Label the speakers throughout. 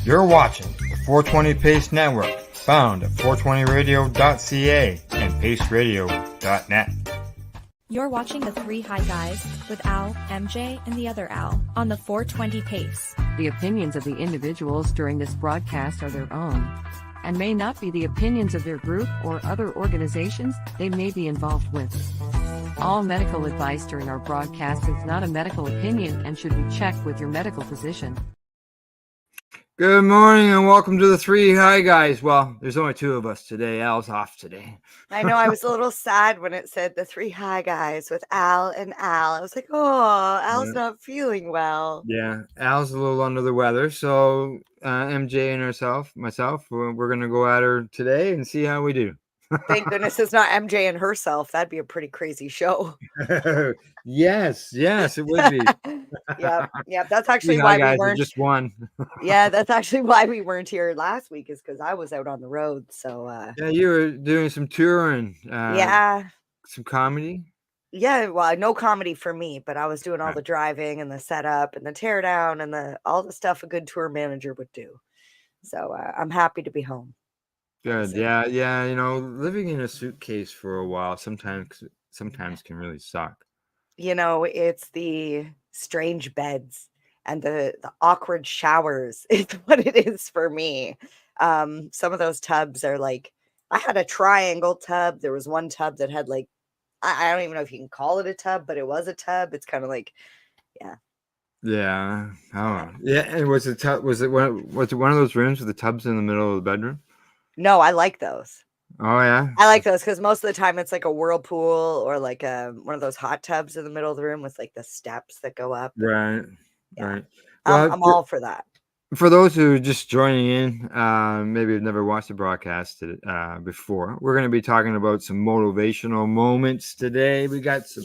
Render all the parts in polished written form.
Speaker 1: You're watching the 420 Pace Network, found at 420radio.ca and paceradio.net.
Speaker 2: You're watching the Three High Guys with Al, MJ, and the other Al on the 420 Pace.
Speaker 3: The opinions of the individuals during this broadcast are their own and may not be the opinions of their group or other organizations they may be involved with. All medical advice during our broadcast is not a medical opinion and should be checked with your medical physician.
Speaker 1: Good morning and welcome to the Three High Guys. Well, there's only two of us today. Al's off today.
Speaker 4: I know, I was a little sad when it said the Three High Guys with Al and Al. I was like, oh, Al's not feeling well.
Speaker 1: Yeah, Al's a little under the weather, so MJ and myself, we're going to go at her today and see how we do.
Speaker 4: Thank goodness it's not MJ and herself. That'd be a pretty crazy show.
Speaker 1: Yes, it would be.
Speaker 4: Yeah. That's actually why we weren't.
Speaker 1: Just one.
Speaker 4: Yeah, that's actually why we weren't here last week, is because I was out on the road. So
Speaker 1: yeah, you were doing some touring. Some comedy.
Speaker 4: Yeah, well, no comedy for me, but I was doing all the driving and the setup and the teardown and all the stuff a good tour manager would do. So I'm happy to be home.
Speaker 1: Good. So, yeah. You know, living in a suitcase for a while sometimes can really suck.
Speaker 4: You know, it's the strange beds and the awkward showers. It's what it is for me. Some of those tubs are like, I had a triangle tub. There was one tub that had like, I don't even know if you can call it a tub, but it was a tub. It's kind of like, yeah.
Speaker 1: Yeah. Oh, yeah. And was it one of those rooms with the tubs in the middle of the bedroom?
Speaker 4: No, I like those.
Speaker 1: Oh, yeah?
Speaker 4: I like those because most of the time it's like a whirlpool or like one of those hot tubs in the middle of the room with like the steps that go up.
Speaker 1: Right.
Speaker 4: Yeah.
Speaker 1: Right.
Speaker 4: Well, I'm all for that.
Speaker 1: For those who are just joining in, maybe have never watched the broadcast before, we're going to be talking about some motivational moments today. We got some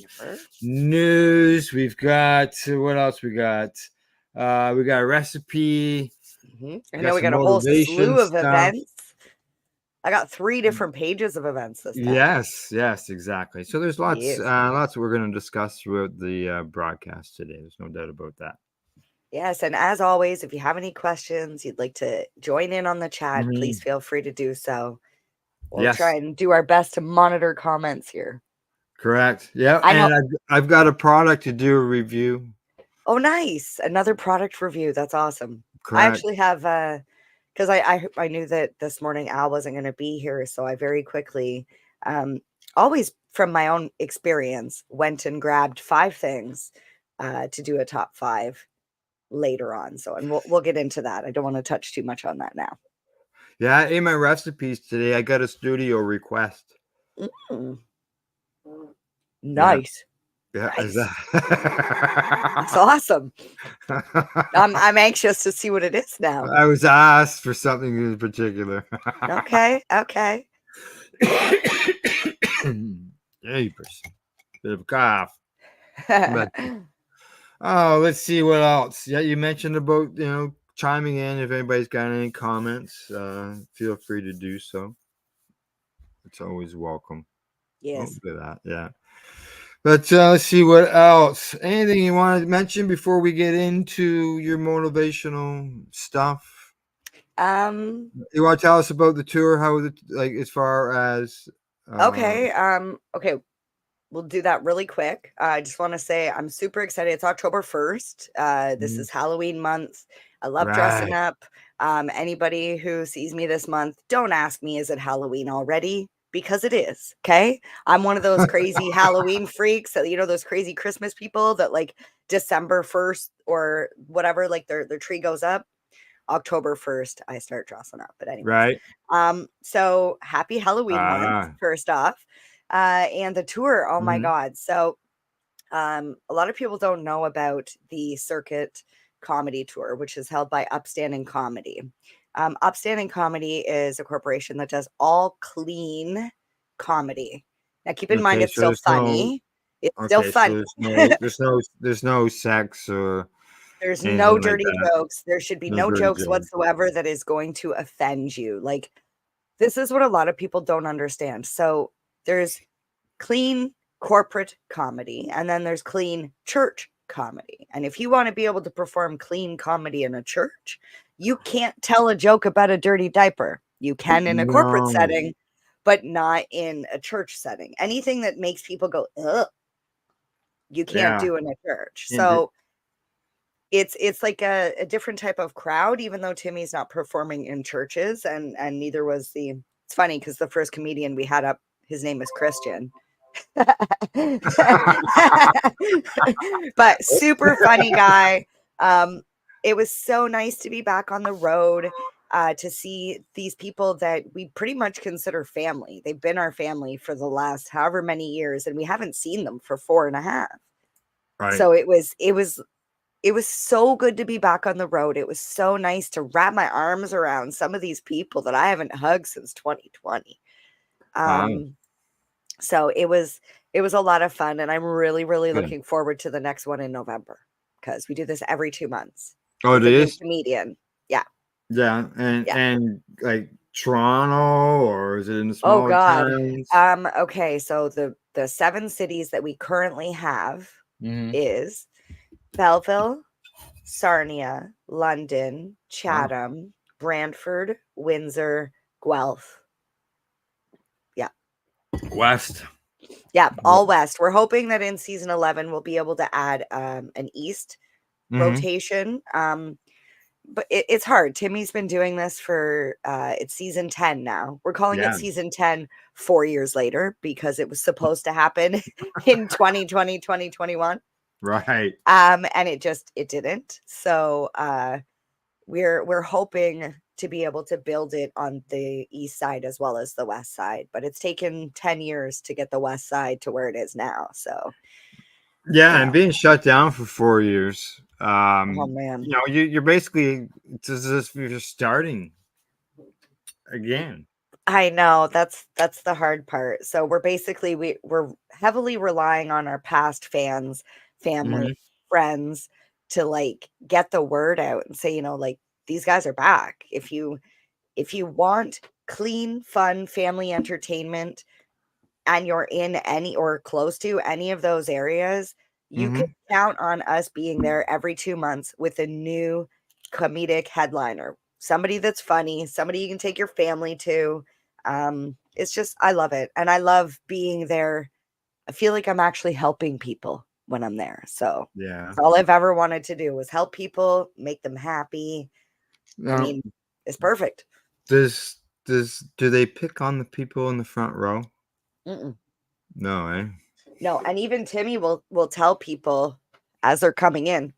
Speaker 1: news. We've got, what else we got? We got a recipe.
Speaker 4: Mm-hmm. I know we got a whole slew of events. I got 3 different pages of events this time.
Speaker 1: Yes, exactly. So there's lots we're going to discuss throughout the broadcast today. There's no doubt about that.
Speaker 4: Yes, and as always, if you have any questions, you'd like to join in on the chat, please feel free to do so. We'll try and do our best to monitor comments here.
Speaker 1: Correct. Yeah, and I've got a product to do a review.
Speaker 4: Oh, nice. Another product review. That's awesome.
Speaker 1: Correct.
Speaker 4: I actually have because I knew that this morning Al wasn't going to be here, so I very quickly, always from my own experience, went and grabbed 5 things to do a top 5 later on. So, and we'll get into that. I don't want to touch too much on that now.
Speaker 1: Yeah, in my recipes today, I got a studio request.
Speaker 4: Nice.
Speaker 1: Yeah,
Speaker 4: nice. That's awesome. I'm anxious to see what it is now.
Speaker 1: I was asked for something in particular.
Speaker 4: Okay.
Speaker 1: Jeepers. Bit of a cough. But, let's see what else. Yeah, you mentioned about, chiming in. If anybody's got any comments, feel free to do so. It's always welcome.
Speaker 4: Yes.
Speaker 1: Look at that. Yeah. But let's see what else. Anything you want to mention before we get into your motivational stuff? You want to tell us about the tour? How as far as
Speaker 4: okay. We'll do that really quick. I just want to say I'm super excited. It's October 1st. This is Halloween month. I love dressing up. Anybody who sees me this month, don't ask me, is it Halloween already? Because it is. Okay. I'm one of those crazy Halloween freaks that, those crazy Christmas people that like December 1st or whatever, like their tree goes up. October 1st, I start dressing up. But anyway.
Speaker 1: Right.
Speaker 4: So happy Halloween month, first off. And the tour, oh my God. So a lot of people don't know about the Circuit Comedy Tour, which is held by Upstanding Comedy. Upstanding Comedy is a corporation that does all clean comedy. Now, keep in mind, it's still funny. It's still funny.
Speaker 1: So there's no sex or
Speaker 4: there's no dirty jokes. There should be no jokes whatsoever that is going to offend you. Like, this is what a lot of people don't understand. So there's clean corporate comedy, and then there's clean church comedy. And if you want to be able to perform clean comedy in a church, you can't tell a joke about a dirty diaper. You can in a corporate
Speaker 1: No.
Speaker 4: setting, but not in a church setting. Anything that makes people go, ugh, you can't
Speaker 1: Yeah.
Speaker 4: do in a church.
Speaker 1: And
Speaker 4: So it's like a different type of crowd, even though Timmy's not performing in churches, and neither was it's funny because the first comedian we had up, his name is Christian. But super funny guy. It was so nice to be back on the road, to see these people that we pretty much consider family. They've been our family for the last however many years, and we haven't seen them for 4.5.
Speaker 1: right.
Speaker 4: So it was so good to be back on the road. It was so nice to wrap my arms around some of these people that I haven't hugged since 2020. So it was a lot of fun, and I'm really, really
Speaker 1: Good.
Speaker 4: looking forward to the next one in November, because we do this every 2 months.
Speaker 1: Oh, it
Speaker 4: with a new
Speaker 1: is?
Speaker 4: comedian.
Speaker 1: Yeah. And
Speaker 4: Yeah.
Speaker 1: and like Toronto, or is it in the
Speaker 4: Oh
Speaker 1: smaller
Speaker 4: God.
Speaker 1: towns?
Speaker 4: Okay, so the 7 cities that we currently have
Speaker 1: Mhm.
Speaker 4: is Belleville, Sarnia, London,
Speaker 1: Wow.
Speaker 4: Chatham, Brantford, Windsor, Guelph.
Speaker 1: West.
Speaker 4: Yeah, all west. We're hoping that in season 11 we'll be able to add an east
Speaker 1: Mhm.
Speaker 4: rotation. But it's hard. Timmy's been doing this for it's season 10 now. We're calling
Speaker 1: Yeah.
Speaker 4: it season 10 4 years later, because it was supposed to happen in 2020, 2021.
Speaker 1: Right.
Speaker 4: And it didn't. So we're hoping to be able to build it on the east side as well as the west side, but it's taken 10 years to get the west side to where it is now. So
Speaker 1: Yeah,
Speaker 4: you
Speaker 1: and
Speaker 4: know,
Speaker 1: being shut down for 4 years,
Speaker 4: oh man.
Speaker 1: you're basically, it's as if you're just starting again.
Speaker 4: I know, that's the hard part. So we're basically we're heavily relying on our past fans, family,
Speaker 1: Mhm.
Speaker 4: friends to like get the word out and say, like, these guys are back. If you want clean, fun family entertainment, and you're in any or close to any of those areas, you can
Speaker 1: Mhm.
Speaker 4: count on us being there every 2 months with a new comedic headliner. Somebody that's funny, somebody you can take your family to. It's just, I love it. And I love being there. I feel like I'm actually helping people when I'm there. So
Speaker 1: Yeah.
Speaker 4: that's all I've ever wanted to do, was help people, make them happy. I
Speaker 1: Now,
Speaker 4: mean, it's perfect.
Speaker 1: does do they pick on the people in the front row?
Speaker 4: Mm-mm.
Speaker 1: No, eh?
Speaker 4: No, and even Timmy will tell people as they're coming in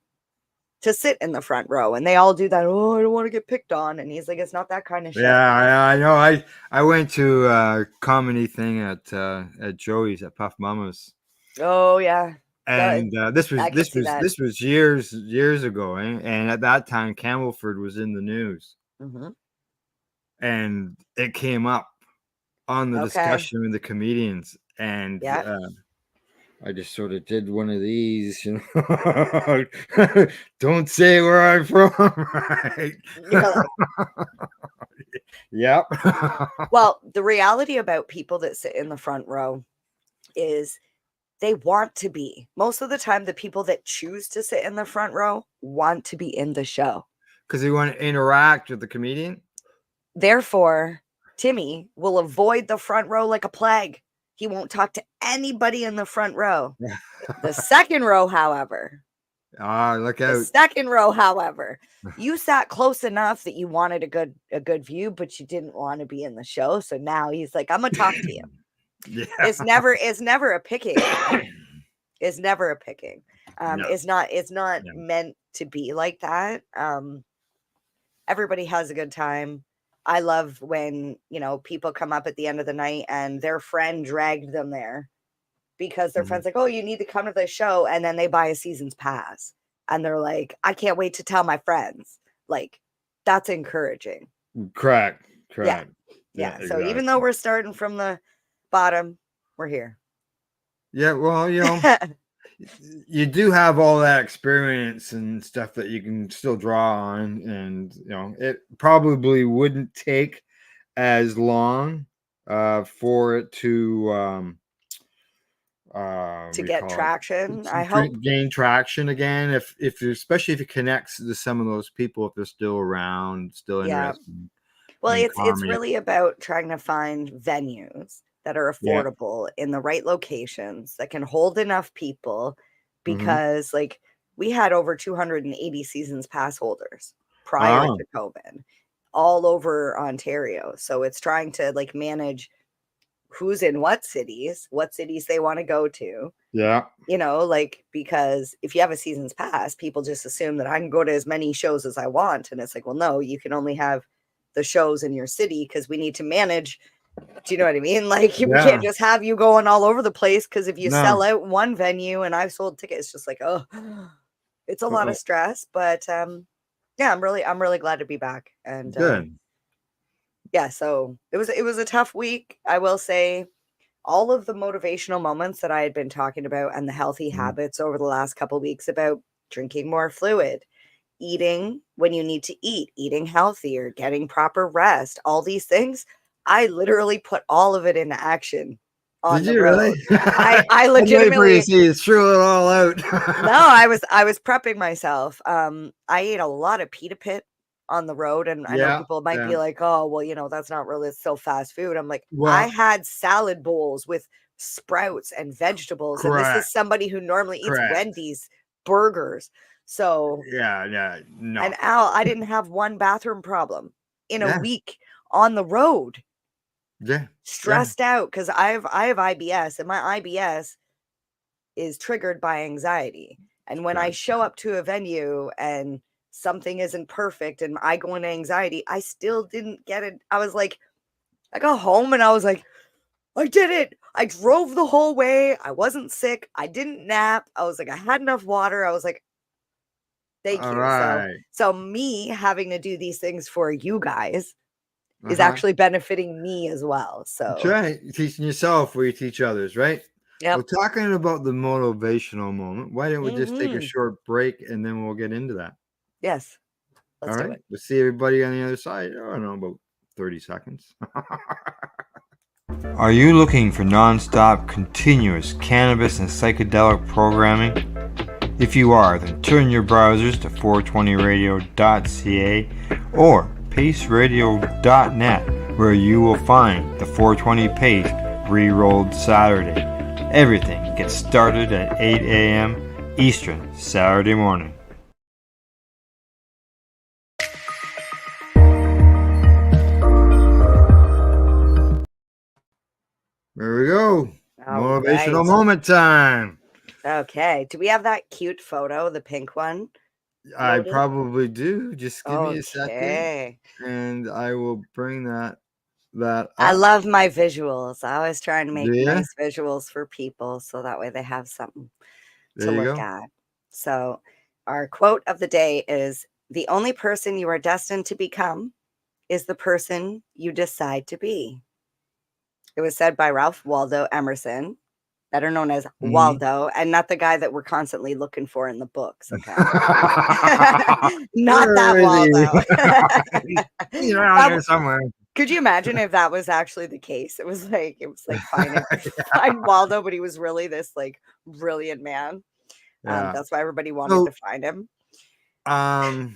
Speaker 4: to sit in the front row, and they all do that. Oh, I don't want to get picked on, and he's like, it's not that kind of show.
Speaker 1: Yeah, I know. I went to a comedy thing at Joey's at Puff Mama's,
Speaker 4: Oh yeah,
Speaker 1: and this
Speaker 4: I can see that.
Speaker 1: was years ago, eh? And at that time, Campbellford was in the news,
Speaker 4: Mhm.
Speaker 1: and it came up on the
Speaker 4: Okay,
Speaker 1: discussion with the comedians, and
Speaker 4: yeah.
Speaker 1: I just sort of did one of these, don't say where I'm from, right?
Speaker 4: You're like,
Speaker 1: Yep.
Speaker 4: well, the reality about people that sit in the front row is they want to be. Most of the time, the people that choose to sit in the front row want to be in the show.
Speaker 1: Because you want to interact with the comedian.
Speaker 4: Therefore, Timmy will avoid the front row like a plague. He won't talk to anybody in the front row. The second row, however,
Speaker 1: Look out.
Speaker 4: you sat close enough that you wanted a good view, but you didn't want to be in the show. So now he's like, I'm gonna talk to you.
Speaker 1: Yeah.
Speaker 4: It's never a picking. It's never a picking.
Speaker 1: No.
Speaker 4: It's not
Speaker 1: No.
Speaker 4: meant to be like that. Everybody has a good time. I love when, people come up at the end of the night and their friend dragged them there because their
Speaker 1: Mhm.
Speaker 4: friend's like, oh, you need to come to the show. And then they buy a season's pass and they're like, I can't wait to tell my friends. Like, that's encouraging.
Speaker 1: Correct.
Speaker 4: Yeah. So even though we're starting from the bottom, we're here.
Speaker 1: Yeah, well, you do have all that experience and stuff that you can still draw on, and it probably wouldn't take as long for it to
Speaker 4: to get traction. I
Speaker 1: to
Speaker 4: hope.
Speaker 1: gain traction again. If you, especially if it connects to some of those people, if they're still around, still
Speaker 4: Yeah.
Speaker 1: interested.
Speaker 4: Well,
Speaker 1: in
Speaker 4: it's
Speaker 1: comedy.
Speaker 4: really about trying to find venues that are
Speaker 1: Yeah.
Speaker 4: affordable in the right locations that can hold enough people,
Speaker 1: Mhm.
Speaker 4: because like we had over 280 seasons pass holders prior
Speaker 1: Oh.
Speaker 4: to COVID all over Ontario. So it's trying to like manage who's in what cities they want to go to.
Speaker 1: Yeah.
Speaker 4: You know, like, because if you have a season's pass, people just assume that I can go to as many shows as I want. And it's like, well, no, you can only have the shows in your city because we need to manage. Do you know what I mean? Like, we
Speaker 1: Yeah.
Speaker 4: can't just have you going all over the place, because if you
Speaker 1: No.
Speaker 4: sell out one venue and I've sold tickets, it's just like, oh, it's a lot of stress. But yeah, I'm really glad to be back. And
Speaker 1: Good.
Speaker 4: yeah, so it was a tough week. I will say all of the motivational moments that I had been talking about and the healthy habits over the last couple of weeks about drinking more fluid, eating when you need to eat, eating healthier, getting proper rest, all these things, I literally put all of it into action on
Speaker 1: Did
Speaker 4: the
Speaker 1: you
Speaker 4: road.
Speaker 1: really?
Speaker 4: I legitimately
Speaker 1: threw it all out.
Speaker 4: No, I was prepping myself. I ate a lot of pita pit on the road, and I know
Speaker 1: Yeah,
Speaker 4: people might be
Speaker 1: yeah.
Speaker 4: like, oh, well, you know, that's not really, it's still fast food. I'm like, I
Speaker 1: Well,
Speaker 4: had salad bowls with sprouts and vegetables, and this
Speaker 1: correct,
Speaker 4: is somebody who normally eats
Speaker 1: correct.
Speaker 4: Wendy's burgers. So,
Speaker 1: Yeah, no.
Speaker 4: and Al, I didn't have one bathroom problem in a
Speaker 1: Yeah.
Speaker 4: week on the road,
Speaker 1: Yeah.
Speaker 4: stressed out because I have IBS, and my IBS is triggered by anxiety. And when I
Speaker 1: Correct.
Speaker 4: show up to a venue and something isn't perfect and I go into anxiety, I still didn't get it. I was like, I got home and I was like, I did it. I drove the whole way. I wasn't sick. I didn't nap. I was like, I had enough water. I was like, thank
Speaker 1: All
Speaker 4: you.
Speaker 1: right.
Speaker 4: So me having to do these things for you guys is
Speaker 1: Uh-huh.
Speaker 4: actually benefiting me as well.
Speaker 1: That's
Speaker 4: So
Speaker 1: right. You're teaching yourself where you teach others, right?
Speaker 4: yep.
Speaker 1: Well, talking about the motivational moment, why don't we just take a
Speaker 4: Mhm.
Speaker 1: short break and then we'll get into that?
Speaker 4: Yes. Let's
Speaker 1: All
Speaker 4: do
Speaker 1: right.
Speaker 4: it.
Speaker 1: We'll see everybody on the other side. I don't know, about 30 seconds. Are you looking for non-stop, continuous cannabis and psychedelic programming? If you are, then turn your browsers to 420radio.ca or paceradio.net, where you will find the 420 Pace re-rolled Saturday. Everything gets started at 8 a.m. Eastern Saturday morning. There we go.
Speaker 4: All
Speaker 1: Motivational
Speaker 4: right.
Speaker 1: moment time.
Speaker 4: Okay. Do we have that cute photo, the pink one?
Speaker 1: I
Speaker 4: Loaded?
Speaker 1: probably do. Just give me a second,
Speaker 4: Okay.
Speaker 1: and I will bring that up.
Speaker 4: I love my visuals. I always try and make
Speaker 1: Do ya?
Speaker 4: nice visuals for people so that way they have something
Speaker 1: There
Speaker 4: to
Speaker 1: you
Speaker 4: look
Speaker 1: go.
Speaker 4: at. So, our quote of the day is, the only person you are destined to become is the person you decide to be. It was said by Ralph Waldo Emerson, better known as
Speaker 1: Mhm.
Speaker 4: Waldo, and not the guy that we're constantly looking for in the books. Okay. Not that
Speaker 1: Where is he?
Speaker 4: Waldo.
Speaker 1: He's around
Speaker 4: That
Speaker 1: here somewhere.
Speaker 4: Could you imagine if that was actually the case? It was like find Waldo, but he was really this like brilliant man.
Speaker 1: Yeah.
Speaker 4: That's why everybody wanted
Speaker 1: So,
Speaker 4: to find him. So
Speaker 1: I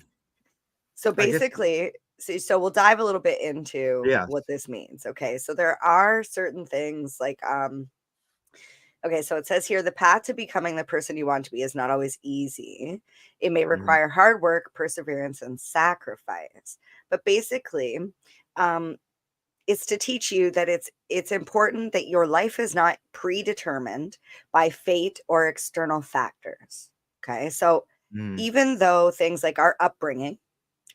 Speaker 1: guess,
Speaker 4: basically, so we'll dive a little bit into
Speaker 1: yes.
Speaker 4: what this means. Okay, so there are certain things like okay, so it says here, the path to becoming the person you want to be is not always easy. It may require hard work, perseverance, and sacrifice. But basically, it's to teach you that it's important that your life is not predetermined by fate or external factors. Okay, so even though things like our upbringing,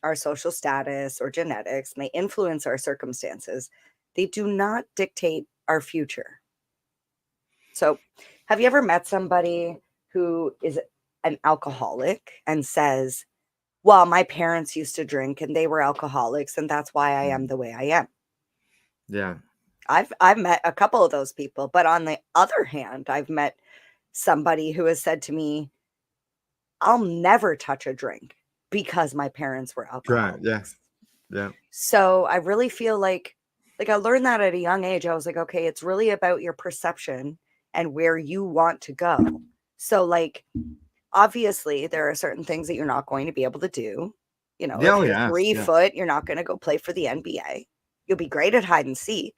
Speaker 4: our social status, or genetics may influence our circumstances, they do not dictate our future. So, have you ever met somebody who is an alcoholic and says, well, my parents used to drink and they were alcoholics, and that's why I am the way I am?
Speaker 1: Yeah.
Speaker 4: I've met a couple of those people, but on the other hand, I've met somebody who has said to me, I'll never touch a drink because my parents were alcoholics.
Speaker 1: Right. Yeah.
Speaker 4: So I really feel like I learned that at a young age. I was like, okay, it's really about your perception and where you want to go. So like, obviously there are certain things that you're not going to be able to do. You know,
Speaker 1: Yeah,
Speaker 4: if
Speaker 1: oh,
Speaker 4: you're
Speaker 1: yes,
Speaker 4: 3
Speaker 1: yeah.
Speaker 4: foot, you're not going to go play for the NBA. You'll be great at hide and seek.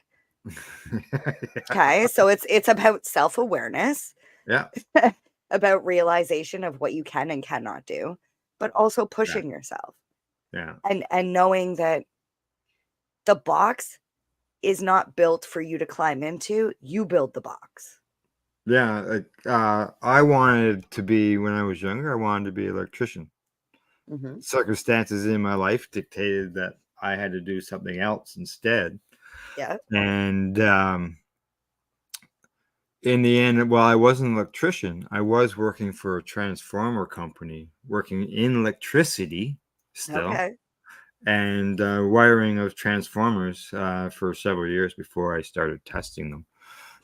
Speaker 4: Okay. So it's about self-awareness,
Speaker 1: Yeah.
Speaker 4: about realization of what you can and cannot do, but also pushing yourself
Speaker 1: Yeah.
Speaker 4: and knowing that the box is not built for you to climb into. You build the box.
Speaker 1: Yeah. I wanted to be, when I was younger, I wanted to be an electrician.
Speaker 4: Mm-hmm.
Speaker 1: Circumstances in my life dictated that I had to do something else instead.
Speaker 4: Yeah.
Speaker 1: And in the end, while I wasn't an electrician, I was working for a transformer company, working in electricity still,
Speaker 4: Okay.
Speaker 1: and wiring of transformers for several years before I started testing them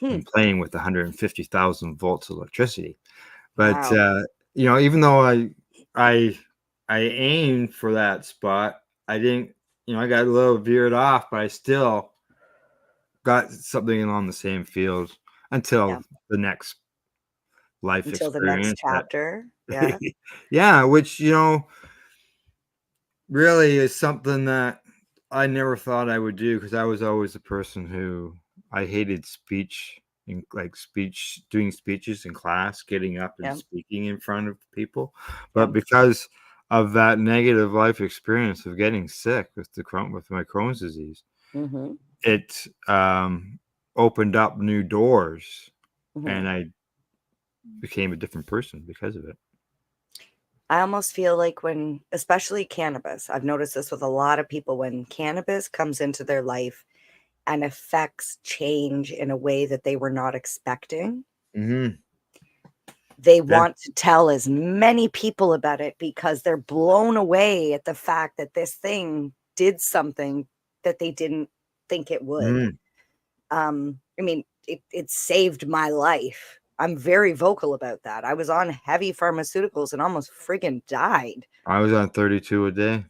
Speaker 1: and playing with 150,000 volts of electricity. But
Speaker 4: Wow.
Speaker 1: even though I aimed for that spot, I didn't. I got a little veered off, but I still got something along the same field until the next life
Speaker 4: Until the next
Speaker 1: experience.
Speaker 4: chapter. Yeah.
Speaker 1: Yeah, which really is something that I never thought I would do, because I was always a person who I hated speech, and doing speeches in class, getting up and
Speaker 4: Yeah.
Speaker 1: speaking in front of people. But because of that negative life experience of getting sick with my Crohn's disease,
Speaker 4: Mm-hmm.
Speaker 1: it opened up new doors,
Speaker 4: Mm-hmm.
Speaker 1: and I became a different person because of it.
Speaker 4: I almost feel like when, especially cannabis, I've noticed this with a lot of people, when cannabis comes into their life and affects change in a way that they were not expecting,
Speaker 1: Mm-hmm.
Speaker 4: they want to tell as many people about it because they're blown away at the fact that this thing did something that they didn't think it would.
Speaker 1: Mm.
Speaker 4: I mean, it saved my life. I'm very vocal about that. I was on heavy pharmaceuticals and almost friggin' died.
Speaker 1: I was on 32 a day.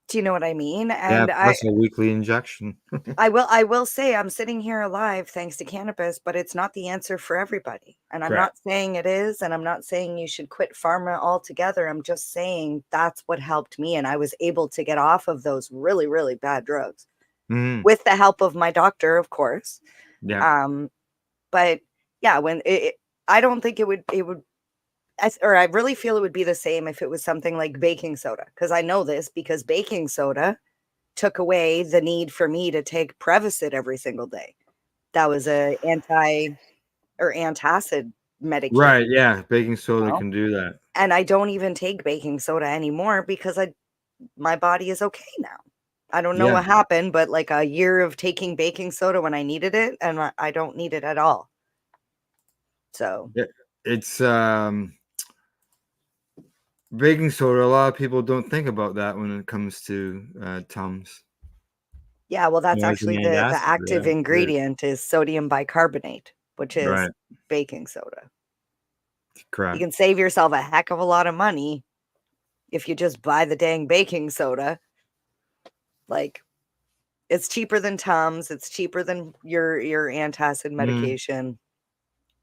Speaker 4: Do you know what I mean?
Speaker 1: Yeah,
Speaker 4: And
Speaker 1: plus a weekly injection.
Speaker 4: I will say I'm sitting here alive thanks to cannabis, but it's not the answer for everybody. And I'm not saying it is, and I'm not saying you should quit pharma altogether. I'm just saying that's what helped me, and I was able to get off of those really, really bad drugs with the help of my doctor, of course.
Speaker 1: Yeah.
Speaker 4: But yeah, I don't think it would, or I really feel it would be the same if it was something like baking soda, because I know this because baking soda took away the need for me to take Prevacid every single day. That was a antacid medication.
Speaker 1: Right, yeah, baking soda can do that.
Speaker 4: And I don't even take baking soda anymore because my body is okay now. I don't know what happened, but like a year of taking baking soda when I needed it, and I don't need it at all. So
Speaker 1: it's baking soda. A lot of people don't think about that when it comes to Tums.
Speaker 4: Yeah, well, that's actually the
Speaker 1: acid,
Speaker 4: active ingredient is sodium bicarbonate, which is baking soda.
Speaker 1: Correct.
Speaker 4: You can save yourself a heck of a lot of money if you just buy the dang baking soda. Like, it's cheaper than Tums. It's cheaper than your antacid medication.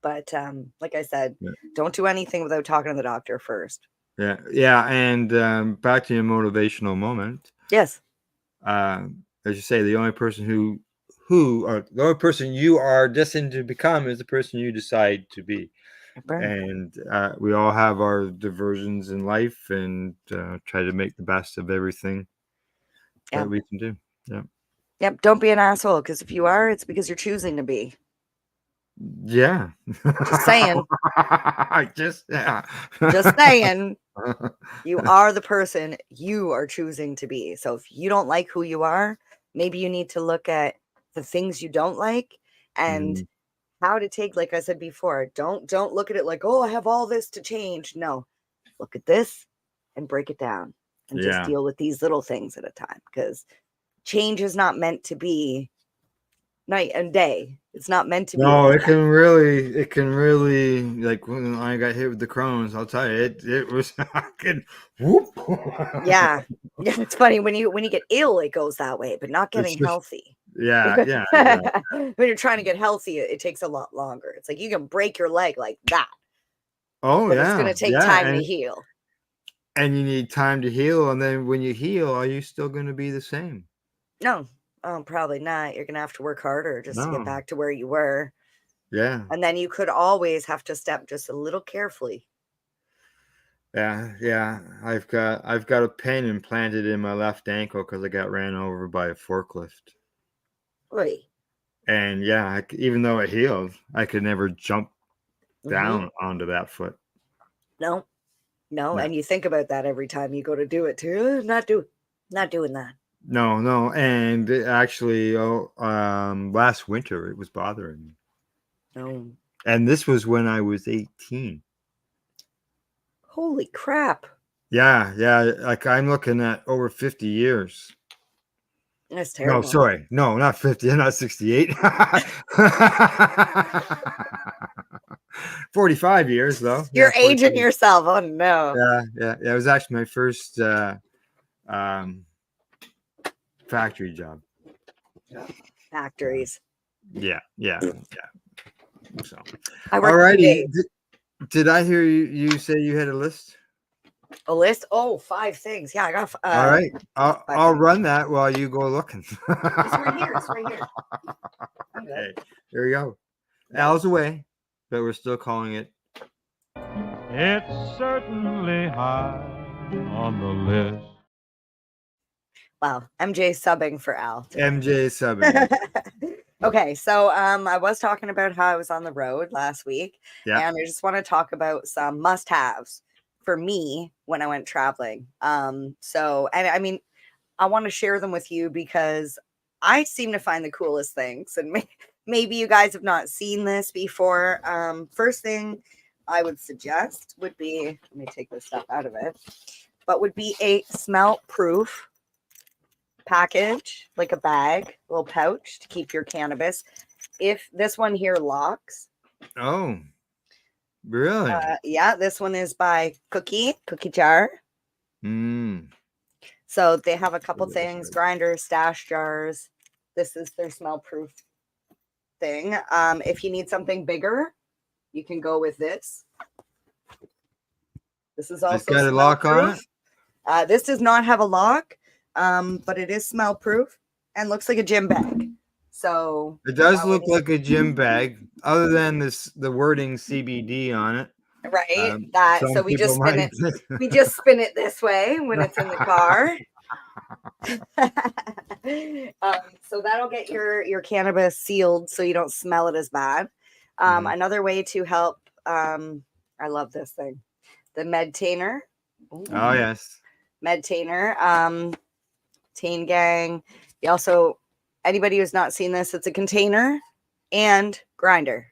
Speaker 4: But like I said, don't do anything without talking to the doctor first.
Speaker 1: Yeah, and back to your motivational moment.
Speaker 4: Yes.
Speaker 1: As you say, the only person the only person you are destined to become is the person you decide to be. And we all have our diversions in life, and try to make the best of everything that we can do.
Speaker 4: Yep. Don't be an asshole, because if you are, it's because you're choosing to be.
Speaker 1: Yeah.
Speaker 4: Just saying.
Speaker 1: Just
Speaker 4: saying. You are the person you are choosing to be. So if you don't like who you are, maybe you need to look at the things you don't like and how to take, like I said before, don't look at it like, oh, I have all this to change. No, look at this and break it down and just deal with these little things at a time, because change is not meant to be night and day. It's not meant to be.
Speaker 1: No, it can really, like when I got hit with the Crohn's, I'll tell you, it was fucking whoop.
Speaker 4: Yeah, it's funny when you get ill, it goes that way, but not getting healthy.
Speaker 1: Yeah, yeah, yeah.
Speaker 4: When you're trying to get healthy, it takes a lot longer. It's like you can break your leg like that,
Speaker 1: Oh
Speaker 4: but it's going
Speaker 1: yeah,
Speaker 4: to take
Speaker 1: yeah,
Speaker 4: time to heal.
Speaker 1: and you need time to heal, and then when you heal, are you still going to be the same?
Speaker 4: No, probably not. You're going to have to work harder just to get
Speaker 1: No.
Speaker 4: back to where you were.
Speaker 1: Yeah,
Speaker 4: And then you could always have to step just a little carefully.
Speaker 1: yeah, yeah. I've got a pin implanted in my left ankle because I got ran over by a forklift.
Speaker 4: Wait.
Speaker 1: And yeah, even though it healed, I could never jump
Speaker 4: Mhm.
Speaker 1: down onto that foot.
Speaker 4: No.
Speaker 1: No.
Speaker 4: And you think about that every time you go to do it too. Not doing that.
Speaker 1: No, and actually, last winter it was bothering me,
Speaker 4: No.
Speaker 1: and this was when I was 18.
Speaker 4: Holy crap.
Speaker 1: Yeah, like I'm looking at over 50 years.
Speaker 4: That's
Speaker 1: No,
Speaker 4: terrible.
Speaker 1: sorry, no, not 50, not 68. 45 years though.
Speaker 4: You're
Speaker 1: Yeah,
Speaker 4: aging
Speaker 1: 45.
Speaker 4: yourself. Oh no.
Speaker 1: Yeah. It was actually my first factory job.
Speaker 4: Factories.
Speaker 1: Yeah. So,
Speaker 4: I work
Speaker 1: alrighty.
Speaker 4: 2 days.
Speaker 1: Did I hear you say you had a list?
Speaker 4: A list? Oh, 5 things. Yeah, I got.
Speaker 1: All right,
Speaker 4: five
Speaker 1: I'll
Speaker 4: things.
Speaker 1: run that while you go looking.
Speaker 4: It's right here. It's right here.
Speaker 1: Okay, here we go. Al's away, but we're still calling it.
Speaker 5: It's certainly high on the list.
Speaker 4: Wow, MJ subbing for Al.
Speaker 1: MJ subbing.
Speaker 4: Okay, so I was talking about how I was on the road last week,
Speaker 1: Yeah.
Speaker 4: and I just want to talk about some must-haves for me when I went traveling. So, and I mean, I want to share them with you because I seem to find the coolest things, and maybe you guys have not seen this before. First thing I would suggest would be, let me take this stuff out of it, but would be a smell-proof package, like a bag, a little pouch to keep your cannabis. If this one here locks,
Speaker 1: Oh, really?
Speaker 4: yeah, this one is by Cookie Jar. So they have a couple
Speaker 1: That's
Speaker 4: things:
Speaker 1: right.
Speaker 4: grinders, stash jars. This is their smell-proof thing. If you need something bigger, you can go with this. This is also
Speaker 1: got a lock on
Speaker 4: smell-proof. This does not have a lock, but it is smell-proof and looks like a gym bag. So
Speaker 1: It does look like a gym bag, other than the wording CBD on it.
Speaker 4: right.
Speaker 1: Some
Speaker 4: So we just
Speaker 1: people
Speaker 4: spin
Speaker 1: might-
Speaker 4: it. We just spin it this way when it's in the car. So that'll get your cannabis sealed so you don't smell it as bad. Another way to help, I love this thing, the Medtainer.
Speaker 1: Oh yes.
Speaker 4: Medtainer, Tain Gang. You also, anybody who's not seen this, it's a container and grinder.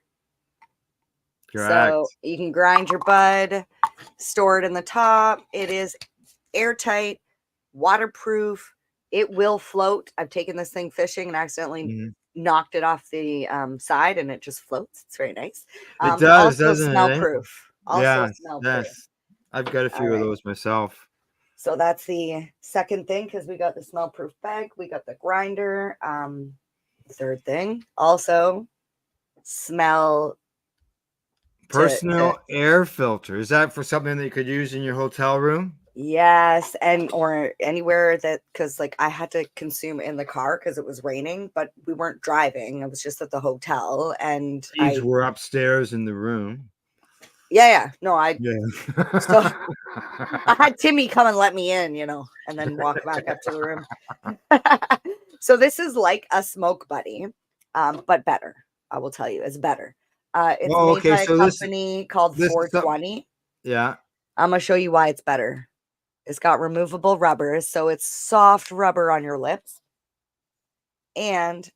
Speaker 1: Correct.
Speaker 4: So you can grind your bud, store it in the top. It is airtight, waterproof. It will float. I've taken this thing fishing and accidentally knocked it off the side, and it just floats. It's very nice.
Speaker 1: It does,
Speaker 4: also
Speaker 1: doesn't
Speaker 4: smell
Speaker 1: it?
Speaker 4: proof. Also
Speaker 1: Yeah,
Speaker 4: smell proof.
Speaker 1: yes. I've got a few
Speaker 4: All
Speaker 1: of
Speaker 4: right.
Speaker 1: those myself.
Speaker 4: So that's the second thing, because we got the smell proof bag, we got the grinder. Third thing, also smell
Speaker 1: Personal air filter. Is that for something that you could use in your hotel room?
Speaker 4: yes, and or anywhere that, because like I had to consume in the car because it was raining, but we weren't driving. I was just at the hotel, and
Speaker 1: These were upstairs in the room.
Speaker 4: yeah.
Speaker 1: Yeah.
Speaker 4: So I had Timmy come and let me in, and then walk back up to the room. So this is like a smoke buddy, but better. I will tell you, it's better. It's made by a company called 420.
Speaker 1: Yeah.
Speaker 4: I'm gonna show you why it's better. It's got removable rubbers, so it's soft rubber on your lips. And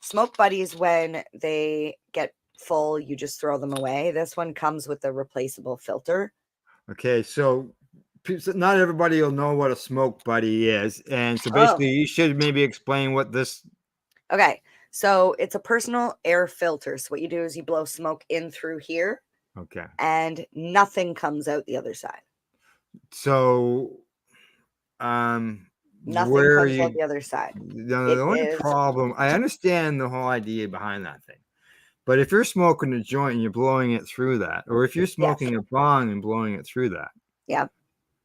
Speaker 4: smoke buddies, when they get full, you just throw them away. This one comes with a replaceable filter.
Speaker 1: Okay, so not everybody will know what a smoke buddy is, and so basically you should maybe explain what this.
Speaker 4: Okay, so it's a personal air filter. So what you do is you blow smoke in through here.
Speaker 1: Okay.
Speaker 4: And nothing comes out the other side.
Speaker 1: So,
Speaker 4: Nothing
Speaker 1: where
Speaker 4: comes out
Speaker 1: you
Speaker 4: the other side.
Speaker 1: the
Speaker 4: It
Speaker 1: only
Speaker 4: is
Speaker 1: problem, I understand the whole idea behind that thing. But if you're smoking a joint and you're blowing it through that, or if you're
Speaker 4: Yes.
Speaker 1: smoking a bong and blowing it through that,
Speaker 4: Yeah.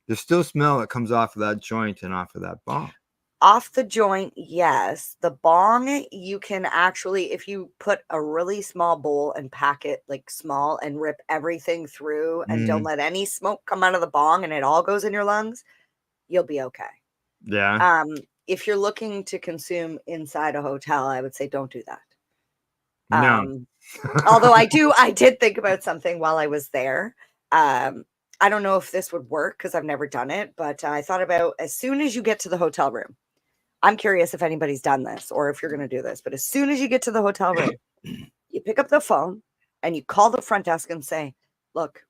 Speaker 1: there's still smell that comes off of that joint and off of that bong.
Speaker 4: Off the joint, yes. The bong, you can actually, if you put a really small bowl and pack it like small and rip everything through and don't let any smoke come out of the bong and it all goes in your lungs, you'll be okay.
Speaker 1: Yeah.
Speaker 4: If you're looking to consume inside a hotel, I would say don't do that.
Speaker 1: No.
Speaker 4: Although I did think about something while I was there. I don't know if this would work because I've never done it, but I thought about as soon as you get to the hotel room, I'm curious if anybody's done this or if you're going to do this, but as soon as you get to the hotel room, you pick up the phone and you call the front desk and say, look,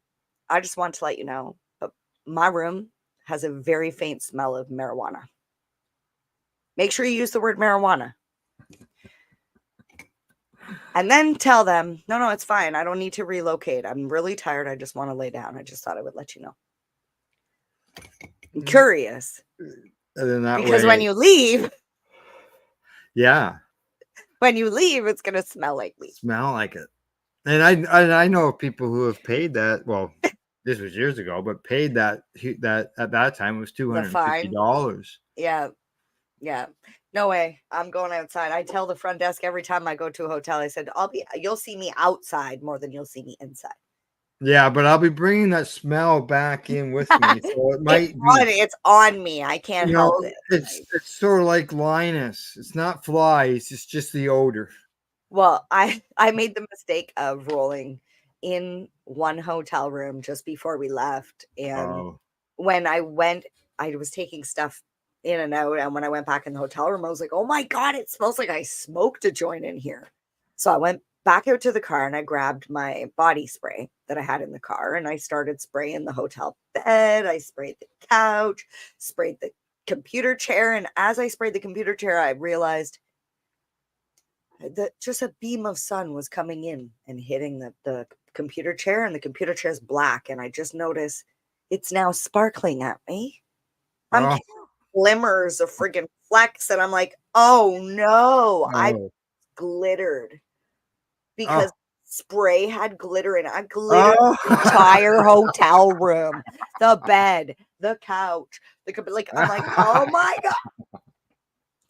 Speaker 4: I just want to let you know, but my room has a very faint smell of marijuana. Make sure you use the word marijuana. And then tell them, no, it's fine. I don't need to relocate. I'm really tired. I just want to lay down. I just thought I would let you know. I'm curious.
Speaker 1: And then that
Speaker 4: Because
Speaker 1: way,
Speaker 4: when you leave,
Speaker 1: yeah,
Speaker 4: it's going to smell like weed.
Speaker 1: smell like it. And I know of people who have paid that. Well, this was years ago, but paid that at that time it was $250.
Speaker 4: Yeah. No way. I'm going outside. I tell the front desk every time I go to a hotel, I said, you'll see me outside more than you'll see me inside.
Speaker 1: Yeah, but I'll be bringing that smell back in with me, so it might
Speaker 4: It's on me. I can't help it.
Speaker 1: It's sort of like Linus. It's not flies. It's just the odor.
Speaker 4: Well, I made the mistake of rolling in one hotel room just before we left, and when I went, I was taking stuff in and out, and when I went back in the hotel room, I was like, oh my god, it smells like I smoked a joint in here. So I went back out to the car and I grabbed my body spray that I had in the car and I started spraying the hotel bed. I sprayed the couch, sprayed the computer chair, and as I sprayed the computer chair, I realized that just a beam of sun was coming in and hitting the computer chair, and the computer chair is black, and I just noticed it's now sparkling at me. I'm getting glimmers of friggin' flecks, and I'm like, oh no, I glittered because spray had glitter in it. I glittered the entire hotel room, the bed, the couch, I'm like, oh my god.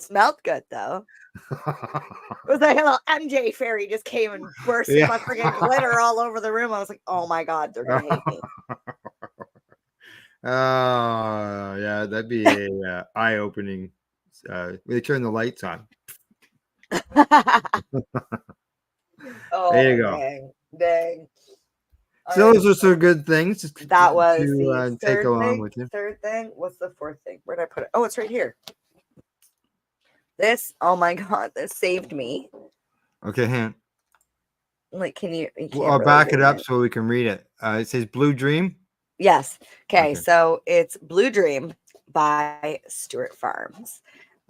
Speaker 4: Smelled good though. It was like a little MJ fairy just came and burst my freaking glitter all over the room. I was like, oh my god, they're gonna hate me.
Speaker 1: Oh yeah, that'd be a eye-opening. They turn the lights on. There you go.
Speaker 4: Dang.
Speaker 1: So those are some good things.
Speaker 4: That was
Speaker 1: to
Speaker 4: the
Speaker 1: take along
Speaker 4: thing,
Speaker 1: with you.
Speaker 4: Third thing. What's the fourth thing? Where'd I put it? Oh, it's right here. This, oh my god, this saved me.
Speaker 1: Okay, hand.
Speaker 4: Like, can you
Speaker 1: I'll
Speaker 4: really
Speaker 1: back it up so we can read it. It says Blue Dream.
Speaker 4: Yes. Okay, so it's Blue Dream by Stewart Farms.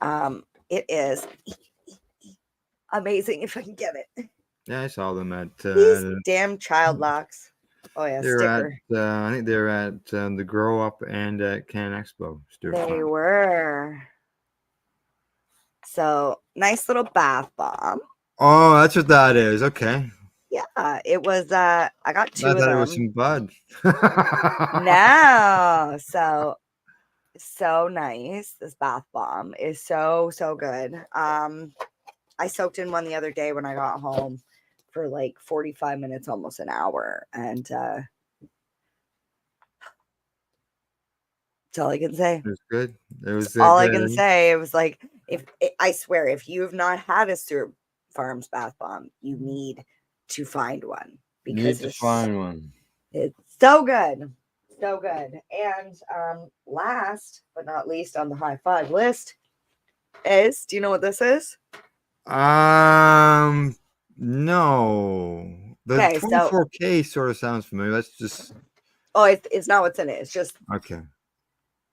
Speaker 4: It is amazing if I can get it.
Speaker 1: Yeah, I saw them at
Speaker 4: These damn child locks. Oh yeah,
Speaker 1: they're
Speaker 4: sticker.
Speaker 1: at I think they're at the Grow Up and at Can Expo. Stewart
Speaker 4: They
Speaker 1: Farms.
Speaker 4: were. So nice little bath bomb.
Speaker 1: Oh, that's what that is. Okay.
Speaker 4: Yeah, it was. I got two of them.
Speaker 1: I thought it was some bud.
Speaker 4: No, so nice. This bath bomb is so good. I soaked in one the other day when I got home for like 45 minutes, almost an hour, and that's all I can say.
Speaker 1: It was good. It was
Speaker 4: all I can say. It was like, I swear, if you have not had a Stewart Farms bath bomb, you need to find one because it's so good. So good. And last but not least on the high five list is, do you know what this is?
Speaker 1: No. The 24K sort of sounds familiar. That's just
Speaker 4: it's not what's in it. It's just
Speaker 1: okay.